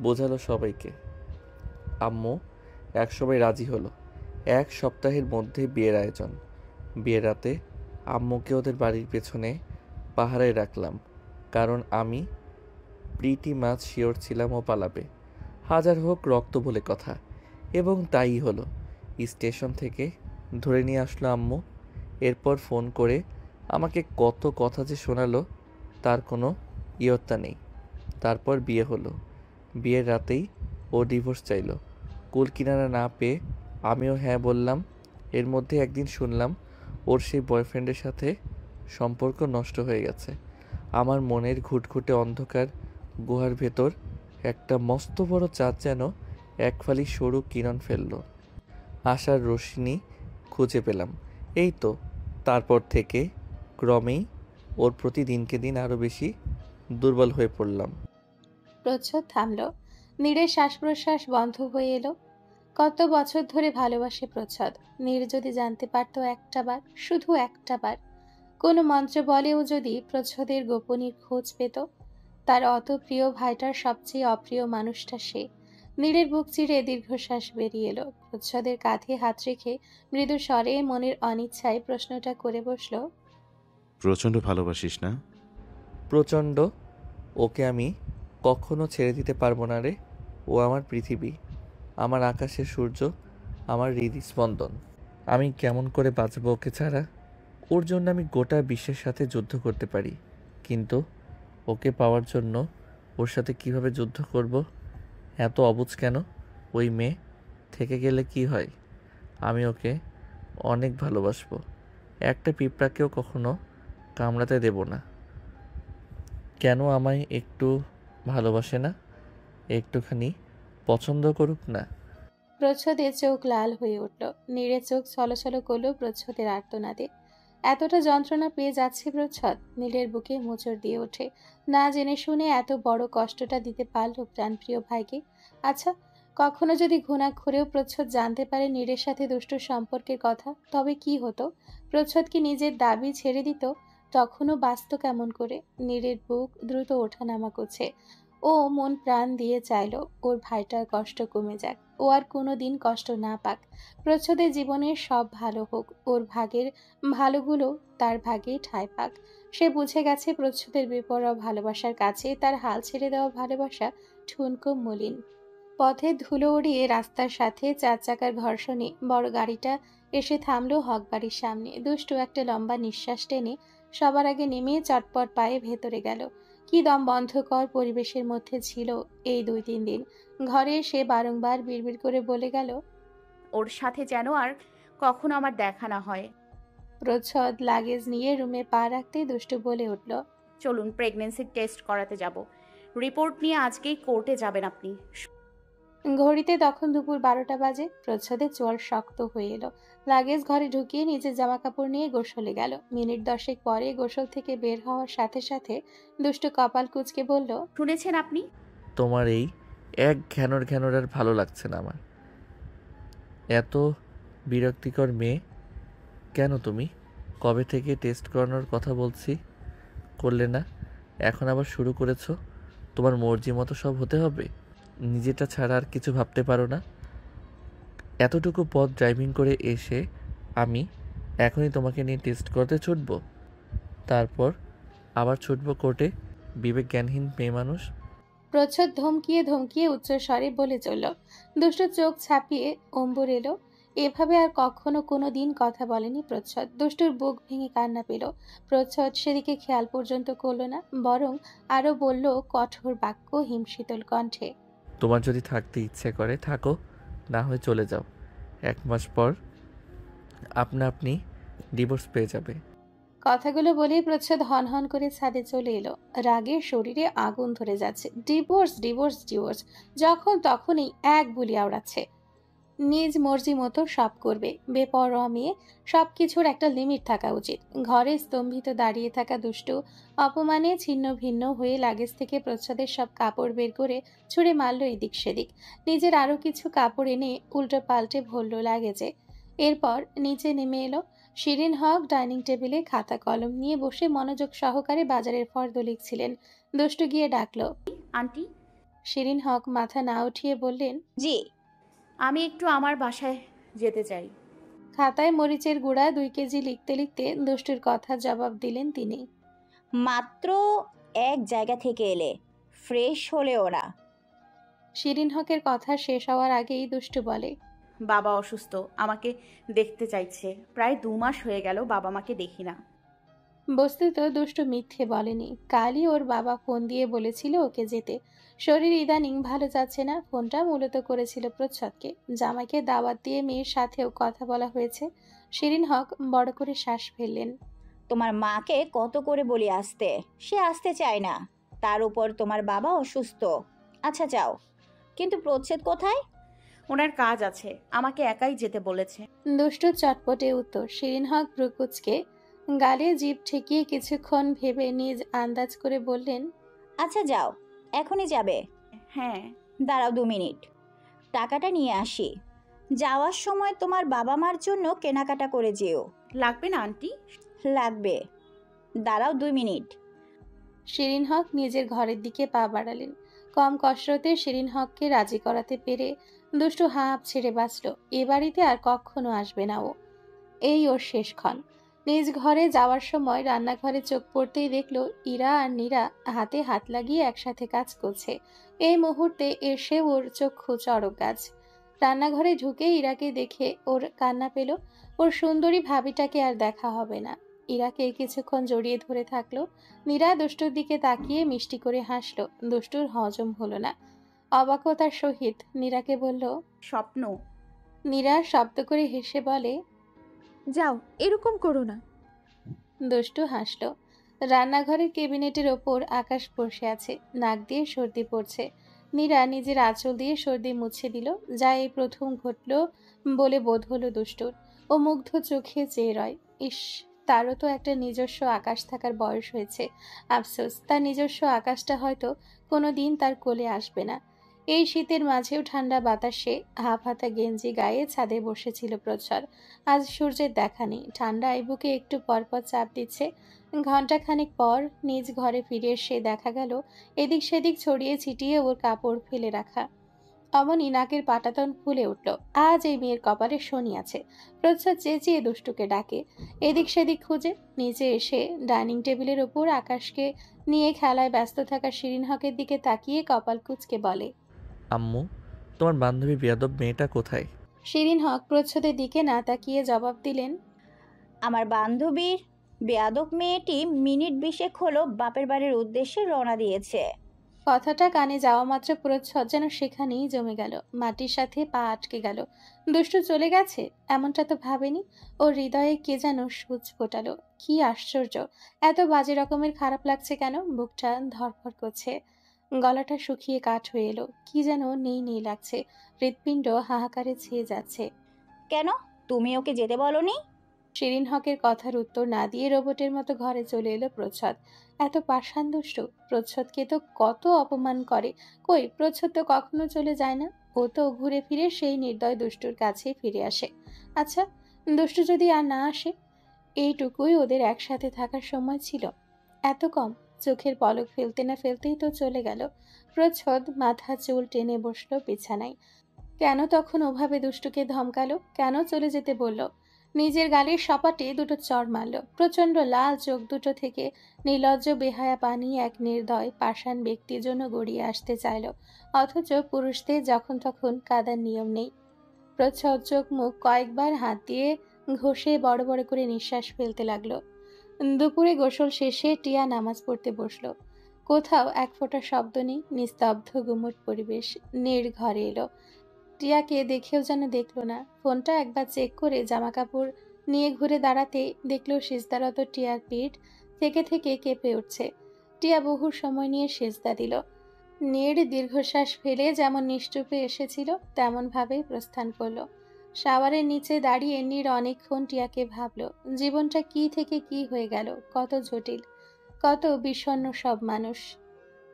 বোঝালো সবাইকে। আম্মু একসময় রাজি হলো। 1 সপ্তাহের মধ্যে বিয়ের আয়োজন। বিয়ের রাতে আম্মুকে ওদের বাড়ির পেছনে পাহারায় রাখলাম, কারণ আমি প্রিটি মাছ শিওর ছিলাম ও পালাবে, হাজার হোক রক্ত বলে কথা। এবং তাই হলো। স্টেশন থেকে ধরে নিয়ে আসলো আম্মু। এরপর ফোন করে আমাকে কত কথা যে শোনালো, তার কোনো ইয়ত্তা নেই। তারপর বিয়ে হলো। বিয়ের রাতেই ও ডিভোর্স চাইলো। কুল কিনারা না পেয়ে আমিও হ্যাঁ বললাম। এর মধ্যে একদিন শুনলাম ওর সেই বয়ফ্রেন্ডের সাথে সম্পর্ক নষ্ট হয়ে গেছে। আমার মনের ঘুটঘুটে অন্ধকার গুহার ভেতর একটা মস্ত বড় চাঁদ যেন এক ফালি সরু কিরণ ফেলল। আশার রশ্মি খুঁজে পেলাম। এই তো তারপর থেকে ক্রমেই ওর প্রতি দিনকে দিন আরও বেশি দুর্বল হয়ে পড়লাম। প্রচ্ছদ থামল। নীরের শ্বাস প্রশ্বাস বন্ধ হয়ে এলো। কত বছর ধরে ভালোবাসে প্রচ্ছদ। নীর যদি জানতে পারতো একটাবার, শুধু একটাবার, কোনো মন্ত্র বলেও যদি প্রচ্ছদের গোপনীর খোঁজ পেত। তার অত প্রিয় ভাইটার সবচেয়ে অপ্রিয় মানুষটা সে। নীরের বুক চিরে দীর্ঘশ্বাস বেরিয়ে এলো। প্রচ্ছদের কাঁধে হাত রেখে মৃদু স্বরে মনের অনিচ্ছায় প্রশ্নটা করে বসল। প্রচণ্ড ভালোবাসিস না? প্রচণ্ড। ওকে আমি কখনো ছেড়ে দিতে পারবো না রে। ও আমার পৃথিবী, আমার আকাশের সূর্য, আমার হৃদস্পন্দন। আমি কেমন করে বাঁচবো ওকে ছাড়া? ওর জন্য আমি গোটা বিশ্বের সাথে যুদ্ধ করতে পারি, কিন্তু ওকে পাওয়ার জন্য ওর সাথে কিভাবে যুদ্ধ করব? এত অবুঝ কেন? ওই মেয়ে থেকে গেলে কি হয়? আমি ওকে অনেক ভালোবাসবো। একটা পিঁপড়াকেও কখনো কামড়াতে দেব না। কেন আমায় একটু ভালোবাসে না? একটুখানি পছন্দ করুক না। প্রচ্ছদের চোখ লাল হয়ে উঠল। নীরের চোখ ছলছল করল প্রচ্ছদের আর্তনাদে। এতটা যন্ত্রণা পেয়ে যাচ্ছে প্রচ্ছদ। নীলের বুকে মোচড় দিয়ে ওঠে। না জেনে শুনে এত বড় কষ্টটা দিতে পারল প্রাণপ্রিয় ভাইকে। আচ্ছা, কখনো যদি ঘুণাক্ষরেও প্রচ্ছদ জানতে পারে নীরের সাথে দুষ্টুর সম্পর্কের কথা, তবে কি হতো? প্রচ্ছদ কি নিজের দাবি ছেড়ে দিত? তখনও বাঁচত কেমন করে? নীরের বুক দ্রুত ওঠানামা করছে। ও মন প্রাণ দিয়ে চাইল ওর ভাইটার কষ্ট কমে যাক, ও আর কোনোদিন কষ্ট না পাক। প্রচ্ছদের জীবনের সব ভালো হোক, ওর ভাগের ভালোগুলো তার ভাগে ঠাঁই পাক। সে বুঝে গেছে প্রচ্ছদের বেপরোয়া ভালোবাসার কাছে তার হাল ছেড়ে দেওয়া ভালোবাসা ঠুনকো মলিন। পথে ধুলো উড়িয়ে রাস্তার সাথে 4 চাকার ঘর্ষণে বড় গাড়িটা এসে থামলো হক বাড়ির সামনে। দুষ্টু একটা লম্বা নিঃশ্বাস টেনে সবার আগে নেমে চটপট পায়ে ভেতরে গেল। কি দম বন্ধকর পরিবেশের মধ্যে ছিল এই 2-3 দিন। ঘরে সে বারংবার বিড়বিড় করে বলে গেল, ওর সাথে যেন আর কখনো আমার দেখা না হয়। প্রচ্ছদ লাগেজ নিয়ে রুমে পা রাখতেই দুষ্টু বলে উঠল, চলুন প্রেগন্যান্সি টেস্ট করাতে যাব। রিপোর্ট নিয়ে আজকেই কোর্টে যাবেন আপনি। ঘড়িতে তখন দুপুর 12টা বাজে। প্রচ্ছদের চোয়াল শক্ত হয়ে এলো। লাগেজ ঘরে ঢুকিয়ে নিজের জামা কাপড় নিয়ে গোসলে গেল। মিনিট 10 পরে গোসল থেকে বের হওয়ার সাথে সাথে দুষ্টু কপাল কুঁচকে বলল, শুনেছেন আপনি? তোমার এই এক ঘ্যানোর ঘ্যানোর আর ভালো লাগছে না আমার। এত বিরক্তিকর মেয়ে কেন তুমি? কবে থেকে টেস্ট করানোর কথা বলছি, করলে না, এখন আবার শুরু করেছো? তোমার মর্জি মতো সব হতে হবে? নিজেটা ছাড়া আর কিছু ভাবতে পারো না? এতটুকু পথ ড্রাইভিং করে এসে আমি এখনই তোমাকে নিয়ে টেস্ট করতে ছুটবো, তারপর আবার ছুটবো কোর্টে? বিবেক জ্ঞানহীন মেয়ে মানুষ। প্রচ্ছদ ধমকিয়ে ধমকিয়ে উচ্চস্বরে বলে চলল। দুষ্টু চোখ ছাপিয়ে অম্বর এলো। এভাবে আর কখনো কোনো দিন কথা বলেনি প্রচ্ছদ। দুষ্টুর বুক ভেঙে কান্না পেল। প্রচ্ছদ সেদিকে খেয়াল পর্যন্ত করল না, বরং আরো বলল কঠোর বাক্য হিমশীতল কণ্ঠে, তোমার যদি থাকতে ইচ্ছে করে থাকো, না হয় চলে যাও। 1 মাস পর আপনি ডিভোর্স পেয়ে যাবে। কথাগুলো বলেই প্রচ্ছদ হনহন করে ছাদে চলে এলো। রাগে শরীরে আগুন ধরে যাচ্ছে। ডিভোর্স ডিভোর্স ডিভোর্স, যখন তখনই এক বুলি আওড়াচ্ছে। নিজ মর্জি মতো সব করবে, বেপরোয়া মেয়ে। সবকিছুর একটা লিমিট থাকা উচিত। ঘরে স্তম্ভিত দাঁড়িয়ে থাকা দুষ্টু অপমানে ছিন্ন ভিন্ন হয়ে লাগেজ থেকে প্রচ্ছদের সব কাপড় বের করে ছুঁড়ে মারল এদিক সেদিক। নিজের আরো কিছু কাপড় এনে উল্টো পাল্টে ভরল লাগেজে। এরপর নিচে নেমে এলো। শিরিন হক ডাইনিং টেবিলে খাতা কলম নিয়ে বসে মনোযোগ সহকারে বাজারের ফর্দ লিখছিলেন। দুষ্টু গিয়ে ডাকলো, আন্টি, শিরিন হক মাথা না উঠিয়ে বললেন, জি। আমি একটু আমার বাসায় যেতে চাই। খাতায় মরিচের গুঁড়া 2 কেজি লিখতে লিখতে দুষ্টুর কথা জবাব দিলেন তিনি। মাত্র এক জায়গা থেকে এলে, ফ্রেশ হলেও না। শিরিন হকের কথা শেষ হওয়ার আগেই দুষ্টু বলে, বাবা অসুস্থ, আমাকে দেখতে চাইছে। প্রায় 2 মাস হয়ে গেল বাবা মাকে দেখি না। বস্তুত দুষ্টু মিথ্যে বলেনি। কালই ওর বাবা ফোন দিয়ে বলেছিল ওকে যেতে। শরীর ইদানিং ভালো যাচ্ছে না। ফোনটা মূলত করেছিল প্রচ্ছদকে। জামাইকে দাওয়াত দিয়ে মেয়ের সাথেও কথা বলা হয়েছে। শিরিন হক বড় করে শ্বাস ফেললেন। তোমার মাকে কত করে বলি আসতে, সে আসতে চায় না। তার উপর তোমার বাবা অসুস্থ। আচ্ছা যাও, কিন্তু প্রচ্ছেদ কোথায়? ওনার কাজ আছে, আমাকে একাই যেতে বলেছে। দুষ্টু চটপটে উত্তর। শিরিন হক ভ্রুকুচকে গালে জিভ ঠেকিয়ে কিছুক্ষণ ভেবে নিজ আন্দাজ করে বললেন, আচ্ছা যাও, এখনই যাবে? হ্যাঁ। দাঁড়াও 2 মিনিট, টাকাটা নিয়ে আসি। যাওয়ার সময় তোমার বাবা মার জন্য কেনাকাটা করে যেও। লাগবে না আন্টি? লাগবে, দাঁড়াও 2 মিনিট। শিরিন হক নিজের ঘরের দিকে পা বাড়ালেন। কম কসরতে শিরিন হককে রাজি করাতে পেরে দুষ্টু হাঁপ ছেড়ে বাঁচল। এ বাড়িতে আর কখনো আসবে না ও। এই ওর শেষক্ষণ। নিজ ঘরে যাওয়ার সময় রান্নাঘরে চোখ পড়তেই দেখল ইরা আর নীরা হাতে হাত লাগিয়ে একসাথে কাজ করছে। এই মুহূর্তে এসে ওর চক্ষু চড়ক গাছ। রান্নাঘরে ঢুকে ইরাকে দেখে ওর কান্না পেল। ওর সুন্দরী ভাবিটাকে আর দেখা হবে না। ইরাকে কিছুক্ষণ জড়িয়ে ধরে থাকলো। নীরা দুষ্টুর দিকে তাকিয়ে মিষ্টি করে হাসলো। দুষ্টুর হজম হলো না। অবাকতার সহিত নীরাকে বলল, স্বপ্ন। নীরা শব্দ করে হেসে বলে, যাও, এরকম করো না। দুষ্টু হাসলো। রান্নাঘরের কেবিনেটের ওপর আকাশ বসে আছে। নাক দিয়ে সর্দি পড়ছে। নীরা নিজের আঁচল দিয়ে সর্দি মুছে দিল। যা এই প্রথম ঘটল বলে বোধ হলো দুষ্টুর। ও মুগ্ধ চোখে চেয়ে রয়। ইস, তারও তো একটা নিজস্ব আকাশ থাকার বয়স হয়েছে। আফসোস, তার নিজস্ব আকাশটা হয়তো কোনো দিন তার কোলে আসবে না। এই শীতের মাঝেও ঠান্ডা বাতাসে হাফ হাতা গেঞ্জি গায়ে ছাদে বসেছিল প্রচ্ছদ। আজ সূর্যের দেখা নেই। ঠান্ডায় বুকে একটু পরপর চাপ দিচ্ছে। ঘণ্টাখানেক পর নিজ ঘরে ফিরে এসে দেখা গেল এদিক সেদিক ছড়িয়ে ছিটিয়ে ওর কাপড় ফেলে রাখা। অমনি নাকের পাটাতন ফুলে উঠল। আজ এই মেয়ের কপালে শনি আছে। প্রচ্ছদ চেঁচিয়ে দুষ্টুকে ডাকে। এদিক সেদিক খুঁজে নিচে এসে ডাইনিং টেবিলের ওপর আকাশকে নিয়ে খেলায় ব্যস্ত থাকা শিরিন হকের দিকে তাকিয়ে কপাল কুঁচকে বলে, আম্মু, তোমার বান্ধবী বেয়াদব মেয়েটা কোথায়? শিরিন হক প্রচ্ছদের দিকে না তাকিয়ে জবাব দিলেন, আমার বান্ধবীর বেয়াদব মেয়েটি মিনিট 20 হলো বাপের বাড়ির উদ্দেশ্যে রওনা দিয়েছে। কথাটা কানে যাওয়া মাত্র প্রচ্ছদ যেন সেখানেই জমে গেল, মাটির সাথে পা আটকে গেল। দুষ্টু চলে গেছে এমনটা তো ভাবেনি। ওর হৃদয়ে কে যেন সূচ ফোটালো। কি আশ্চর্য, এত বাজে রকমের খারাপ লাগছে কেন? বুকটা ধড়ফড় করছে, গলাটা শুকিয়ে কাঠ হয়ে এলো, কি যেন নেই নেই লাগছে, হৃৎপিণ্ড হাহাকারে ছেয়ে যাচ্ছে। কেন তুমি ওকে যেতে বলনি? শিরিন হকের কথার উত্তর না দিয়ে রোবটের মতো ঘরে চলে এলো প্রচ্ছদ। এত পাষাণ দুষ্ট, প্রচ্ছদকে তো কত অপমান করে। কই, প্রচ্ছদ তো কখনো চলে যায় না, ও তো ঘুরে ফিরে সেই নির্দয় দুষ্টুর কাছেই ফিরে আসে। আচ্ছা, দুষ্টু যদি আর না আসে? এইটুকুই ওদের একসাথে থাকার সময় ছিল, এত কম? চোখের পলক ফেলতে না ফেলতেই তো চলে গেল। প্রচ্ছদ মাথা চুল টেনে বসলো বিছানায়। কেন তখন ওভাবে দুষ্টুকে ধমকালো? কেন চলে যেতে বলল? নিজের গালের সপাটে দুটো চড় মারল। প্রচন্ড লাল চোখ দুটো থেকে নির্লজ্জ বেহায়া পানি এক নির্দয় পাষাণ ব্যক্তির জন্য গড়িয়ে আসতে চাইল, অথচ পুরুষদের যখন তখন কাদার নিয়ম নেই। প্রচ্ছদ চোখ মুখ কয়েকবার হাত দিয়ে ঘষে বড় বড় করে নিঃশ্বাস ফেলতে লাগলো। দুপুরে গোসল শেষে টিয়া নামাজ পড়তে বসলো। কোথাও এক ফোঁটা শব্দ নেই, নিস্তব্ধ গুমট পরিবেশ। নীর ঘরে এলো, টিয়াকে দেখেও যেন দেখলো না। ফোনটা একবার চেক করে জামা কাপড় নিয়ে ঘুরে দাঁড়াতে দেখলো সিজদারত টিয়ার পিঠ থেকে থেকে কেঁপে উঠছে। টিয়া বহু সময় নিয়ে সিজদা দিল। নীর দীর্ঘশ্বাস ফেলে যেমন নিশ্চুপে এসেছিল তেমন ভাবেই প্রস্থান করলো। শাওয়ারের নিচে দাঁড়িয়ে নীর অনেকক্ষণ টিয়াকে ভাবলো, জীবনটা কি থেকে কি হয়ে গেল, কত জটিল, কত বিষণ্ণ সব মানুষ।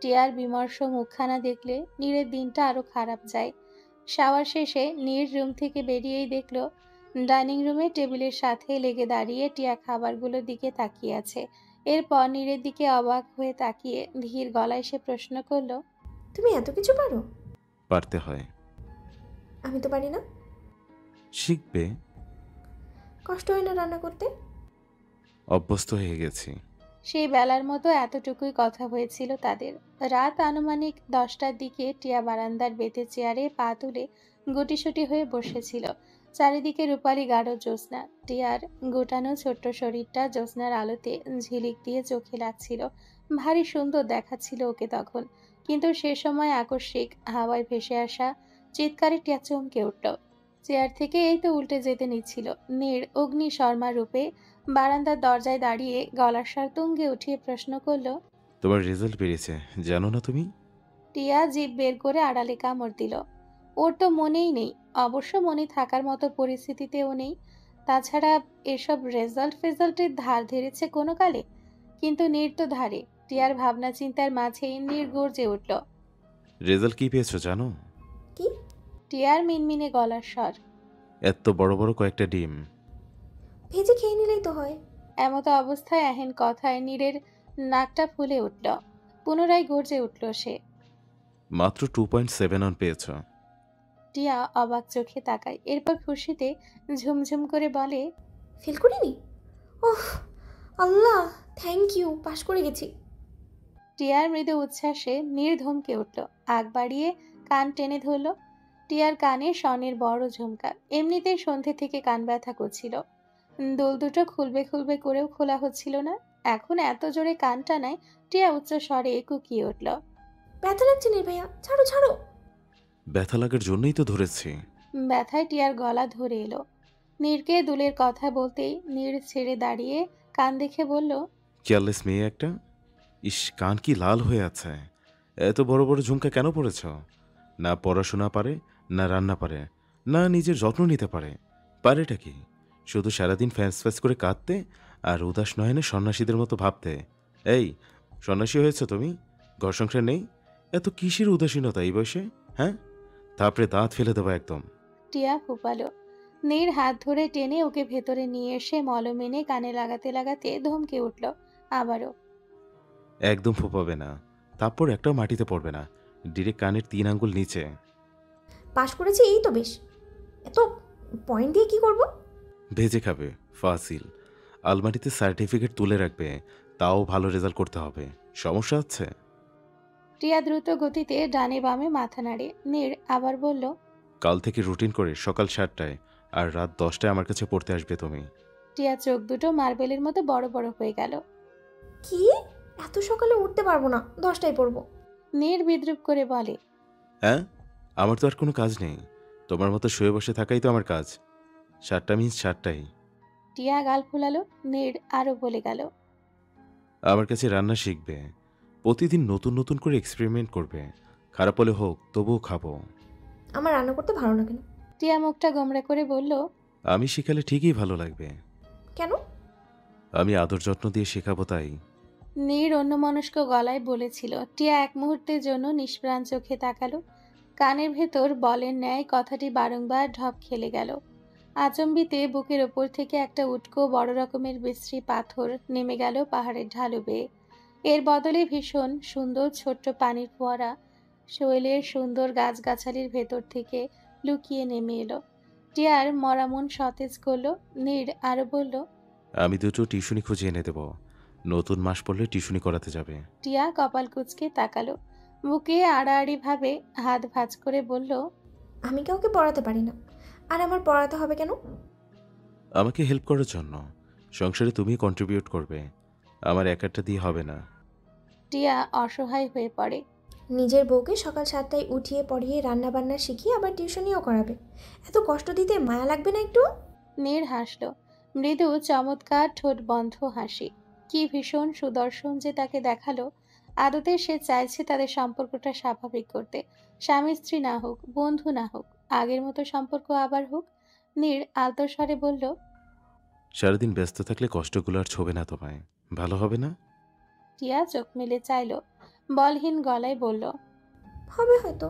টিয়ার বিমর্ষ মুখখানা দেখলে নীরের দিনটা আরো খারাপ যায়। শাওয়ার শেষে নীর রুম থেকে বেরিয়েই দেখলো ডাইনিং রুমে টেবিলের সাথে লেগে দাঁড়িয়ে টিয়া খাবারগুলোর দিকে তাকিয়ে আছে। এরপর নীরের দিকে অবাক হয়ে তাকিয়ে ধীর গলায় সে প্রশ্ন করলো, তুমি এত কিছু পারো? পারতে হয়। আমি তো পারি না। শিখবে। কষ্ট হয় না রান্না করতে? অভ্যস্ত হয়ে গেছি। সেই বেলার মতো এতটুকুই কথা হয়েছিল তাদের। রাত আনুমানিক 10টার দিকে টিয়া বারান্দার বেতের চেয়ারে পা তুলে গুটিসুটি হয়ে বসেছিল। চারিদিকে রূপালি গাঢ় জ্যোৎস্না। টিয়ার গোটানো ছোট্ট শরীরটা জ্যোৎস্নার আলোতে ঝিলিক দিয়ে চোখে লাগছিল। ভারী সুন্দর দেখাচ্ছিল ওকে তখন। কিন্তু সে সময় আকস্মিক হাওয়ায় ভেসে আসা চিৎকারে টিয়া চমকে উঠল। চেয়ার থেকে এই তো উল্টে যেতে নিচ্ছিল। নীর অগ্নি শর্মা রূপে বারান্দার দরজায় দাঁড়িয়ে গলার স্বর তুঙ্গে উঠিয়ে প্রশ্ন করলো, তোমার রেজাল্ট বেরিয়েছে জানো না তুমি? টিয়া জিভ বের করে আড়ালে কামড় দিল। ওর তো মনেই নেই, অবশ্য মনে থাকার মতো পরিস্থিতিতেও নেই। তাছাড়া এসব ফেজাল্টের ধার ধরেছে কোনো কালে? কিন্তু নীর তো ধারে। টিয়ার ভাবনা চিন্তার মাঝেই নীর গর্জে উঠল। রেজাল্ট কি পেয়েছো জানো? কি? টিয়ার মিনমিনে গলার স্বর। এত বড় বড় কয়েকটা ডিম। ভেজে খেয়ে নিলেই তো হয়। এমতো অবস্থায় এহেন কথায় নীরের নাকটা ফুলে উঠল। পুনরায় গর্জে উঠল সে। মাত্র 2.7 পেয়েছ। টিয়া অবাক চোখে তাকায়, এরপর খুশিতে ঝুমঝুম করে বলে, ফেল করিনি? ওহ আল্লাহ, থ্যাংক ইউ, পাশ করে গেছি। টিয়ার মৃদু উচ্ছ্বাসে নীর ধমকে উঠল, আগ বাড়িয়ে কান টেনে ধরল। টিয়ার কানে স্বর্ণের বড় ঝুমকা। এমনিতেই সন্ধে থেকে কান ব্যথা করছিল। দোল দুটো খুলবে খুলবে করেও খোলা হচ্ছিল না। এখন এত জোরে কান টানায় টিয়া উচ্চ স্বরে কুকিয়ে উঠল, ব্যথা লাগছে নির্ভয়া, ছাড়ো ছাড়ো। ব্যথা লাগার জন্যই তো ধরেছি। ব্যথায় টিয়ার গলা ধরে এলো। নীরকে দুলের কথা বলতেই নীর ছেড়ে দাঁড়িয়ে কান দেখে বলল, কেয়ারলেস মেয়ে একটা। ইস, কান কি লাল হয়ে আছে। এত বড় বড় ঝুমকা কেন পড়েছ? না পড়াশোনা পারে, না রান্না পারে, না নিজের যত্ন নিতে পারে। পারেটা কি? শুধু সারাদিন ফ্যান্স ফ্যাস করে কাঁদতে আর উদাস নয়নে সন্ন্যাসীদের মতো ভাবতে। এই, সন্ন্যাসী হয়েছ তুমি? ঘর সংসার নেই? এত কিসের উদাসীনতা এই বয়সে? হ্যাঁ, তারপরে দাঁত ফেলে দেবো একদম। টিয়া ফুপালো। নীর হাত ধরে টেনে ওকে ভেতরে নিয়ে এসে মলম এনে কানে লাগাতে লাগাতে ধমকে উঠল আবারও, একদম ফোপাবে না, তারপর একটাও মাটিতে পড়বে না, ডিরেক্ট কানের 3 আঙ্গুল নিচে। পাশ করেছি এই তো বেশ, এত পয়েন্ট দিয়ে কি করব? ভেজে খাবে ফাসিল। আলমারিতে সার্টিফিকেট তুলে রাখবে, তাও ভালো রেজাল্ট করতে হবে। সমস্যা আছে? টিয়া দ্রুত গতিতে ডানে বামে মাথা নাড়ে। নীর আবার বলল, কাল থেকে রুটিন করে সকাল 7টায় আর রাত 10টায় আমার কাছে পড়তে আসবে তুমি। টিয়া চোখ দুটো মার্বেলের মতো বড় বড় হয়ে গেল। কি? এত সকালে উঠতে পারবো না, 10টায় পড়বো। নীর বিদ্রুপ করে বলে, হ্যাঁ, আমার তো আর কোনো কাজ নেই। তোমার মতো শুয়ে বসে থাকাই তো আমার কাজ। 7টা মিন্স 7টাই। টিয়া গাল ফুলালো। নীর আরো বলে গেল, আমার কাছে রান্না শিখবে, প্রতিদিন নতুন নতুন করে এক্সপেরিমেন্ট করবে। খারাপ হলে হোক, তবুও খাবো। আমার রান্না করতে ভালো লাগে না। টিয়া মুখটা গোমড়া করে বলল, আমি শিখালে ঠিকই ভালো লাগবে। কেন? আমি আদর যত্ন দিয়ে শেখাবো তাই। নীর অন্যমনস্ক গলায় বলেছিল। টিয়া এক মুহূর্তের জন্য নিষ্প্রাণ চোখে তাকালো। কানের ভেতর বলের ন্যায় কথাটি বারংবার ঢপ খেলে গেল। আচম্বিতে বুকের ওপর থেকে একটা উটকো বড় রকমের বিশ্রী পাথর নেমে গেল পাহাড়ের ঢালু বেয়ে। এর বদলে ভীষণ সুন্দর ছোট্ট পানির ফোয়ারা শৈলের সুন্দর গাছগাছালির ভেতর থেকে লুকিয়ে নেমে এলো। টিয়ার মরা মন সতেজ করলো। নীর আরো বলল, আমি দুটো টিউশনি খুঁজে এনে দেবো। নতুন মাস পড়লে টিউশনি করাতে যাবে। টিয়া কপাল কুঁচকে তাকালো। বুকে আড়াআড়ি ভাবে হাত ভাঁজ করে বলল, আমি কাউকে পড়াতে পারি না। আর আমার পড়াতে হবে কেন? আমাকে হেল্প করার জন্য। সংসারে তুমি কন্ট্রিবিউট করবে, আমার একারটা দিয়ে হবে না। টিয়া অসহায় হয়ে পড়ে। নিজের বউকে সকাল 7টায় উঠিয়ে পড়িয়ে রান্না বান্না শিখিয়ে আবার টিউশনিও করাবে। এত কষ্ট দিতে মায়া লাগবে না একটু? নীর হাসল, মৃদু চমৎকার ঠোঁট বন্ধ হাসি। কি ভীষণ সুদর্শন যে তাকে দেখালো। আদতে সে চাইছে তাদের সম্পর্কটা স্বাভাবিক করতে। স্বামী স্ত্রী না হোক, বন্ধু না হোক, আগের মতো সম্পর্ক আবার হোক। নীর আলতো স্বরে বলল, সারাদিন ব্যস্ত থাকলে কষ্টগুলো আর ছোবে না তোমায়, ভালো হবে না? টিয়া চোখ মেলে চাইল, বলহীন গলায় বলল, হবে হয়তো।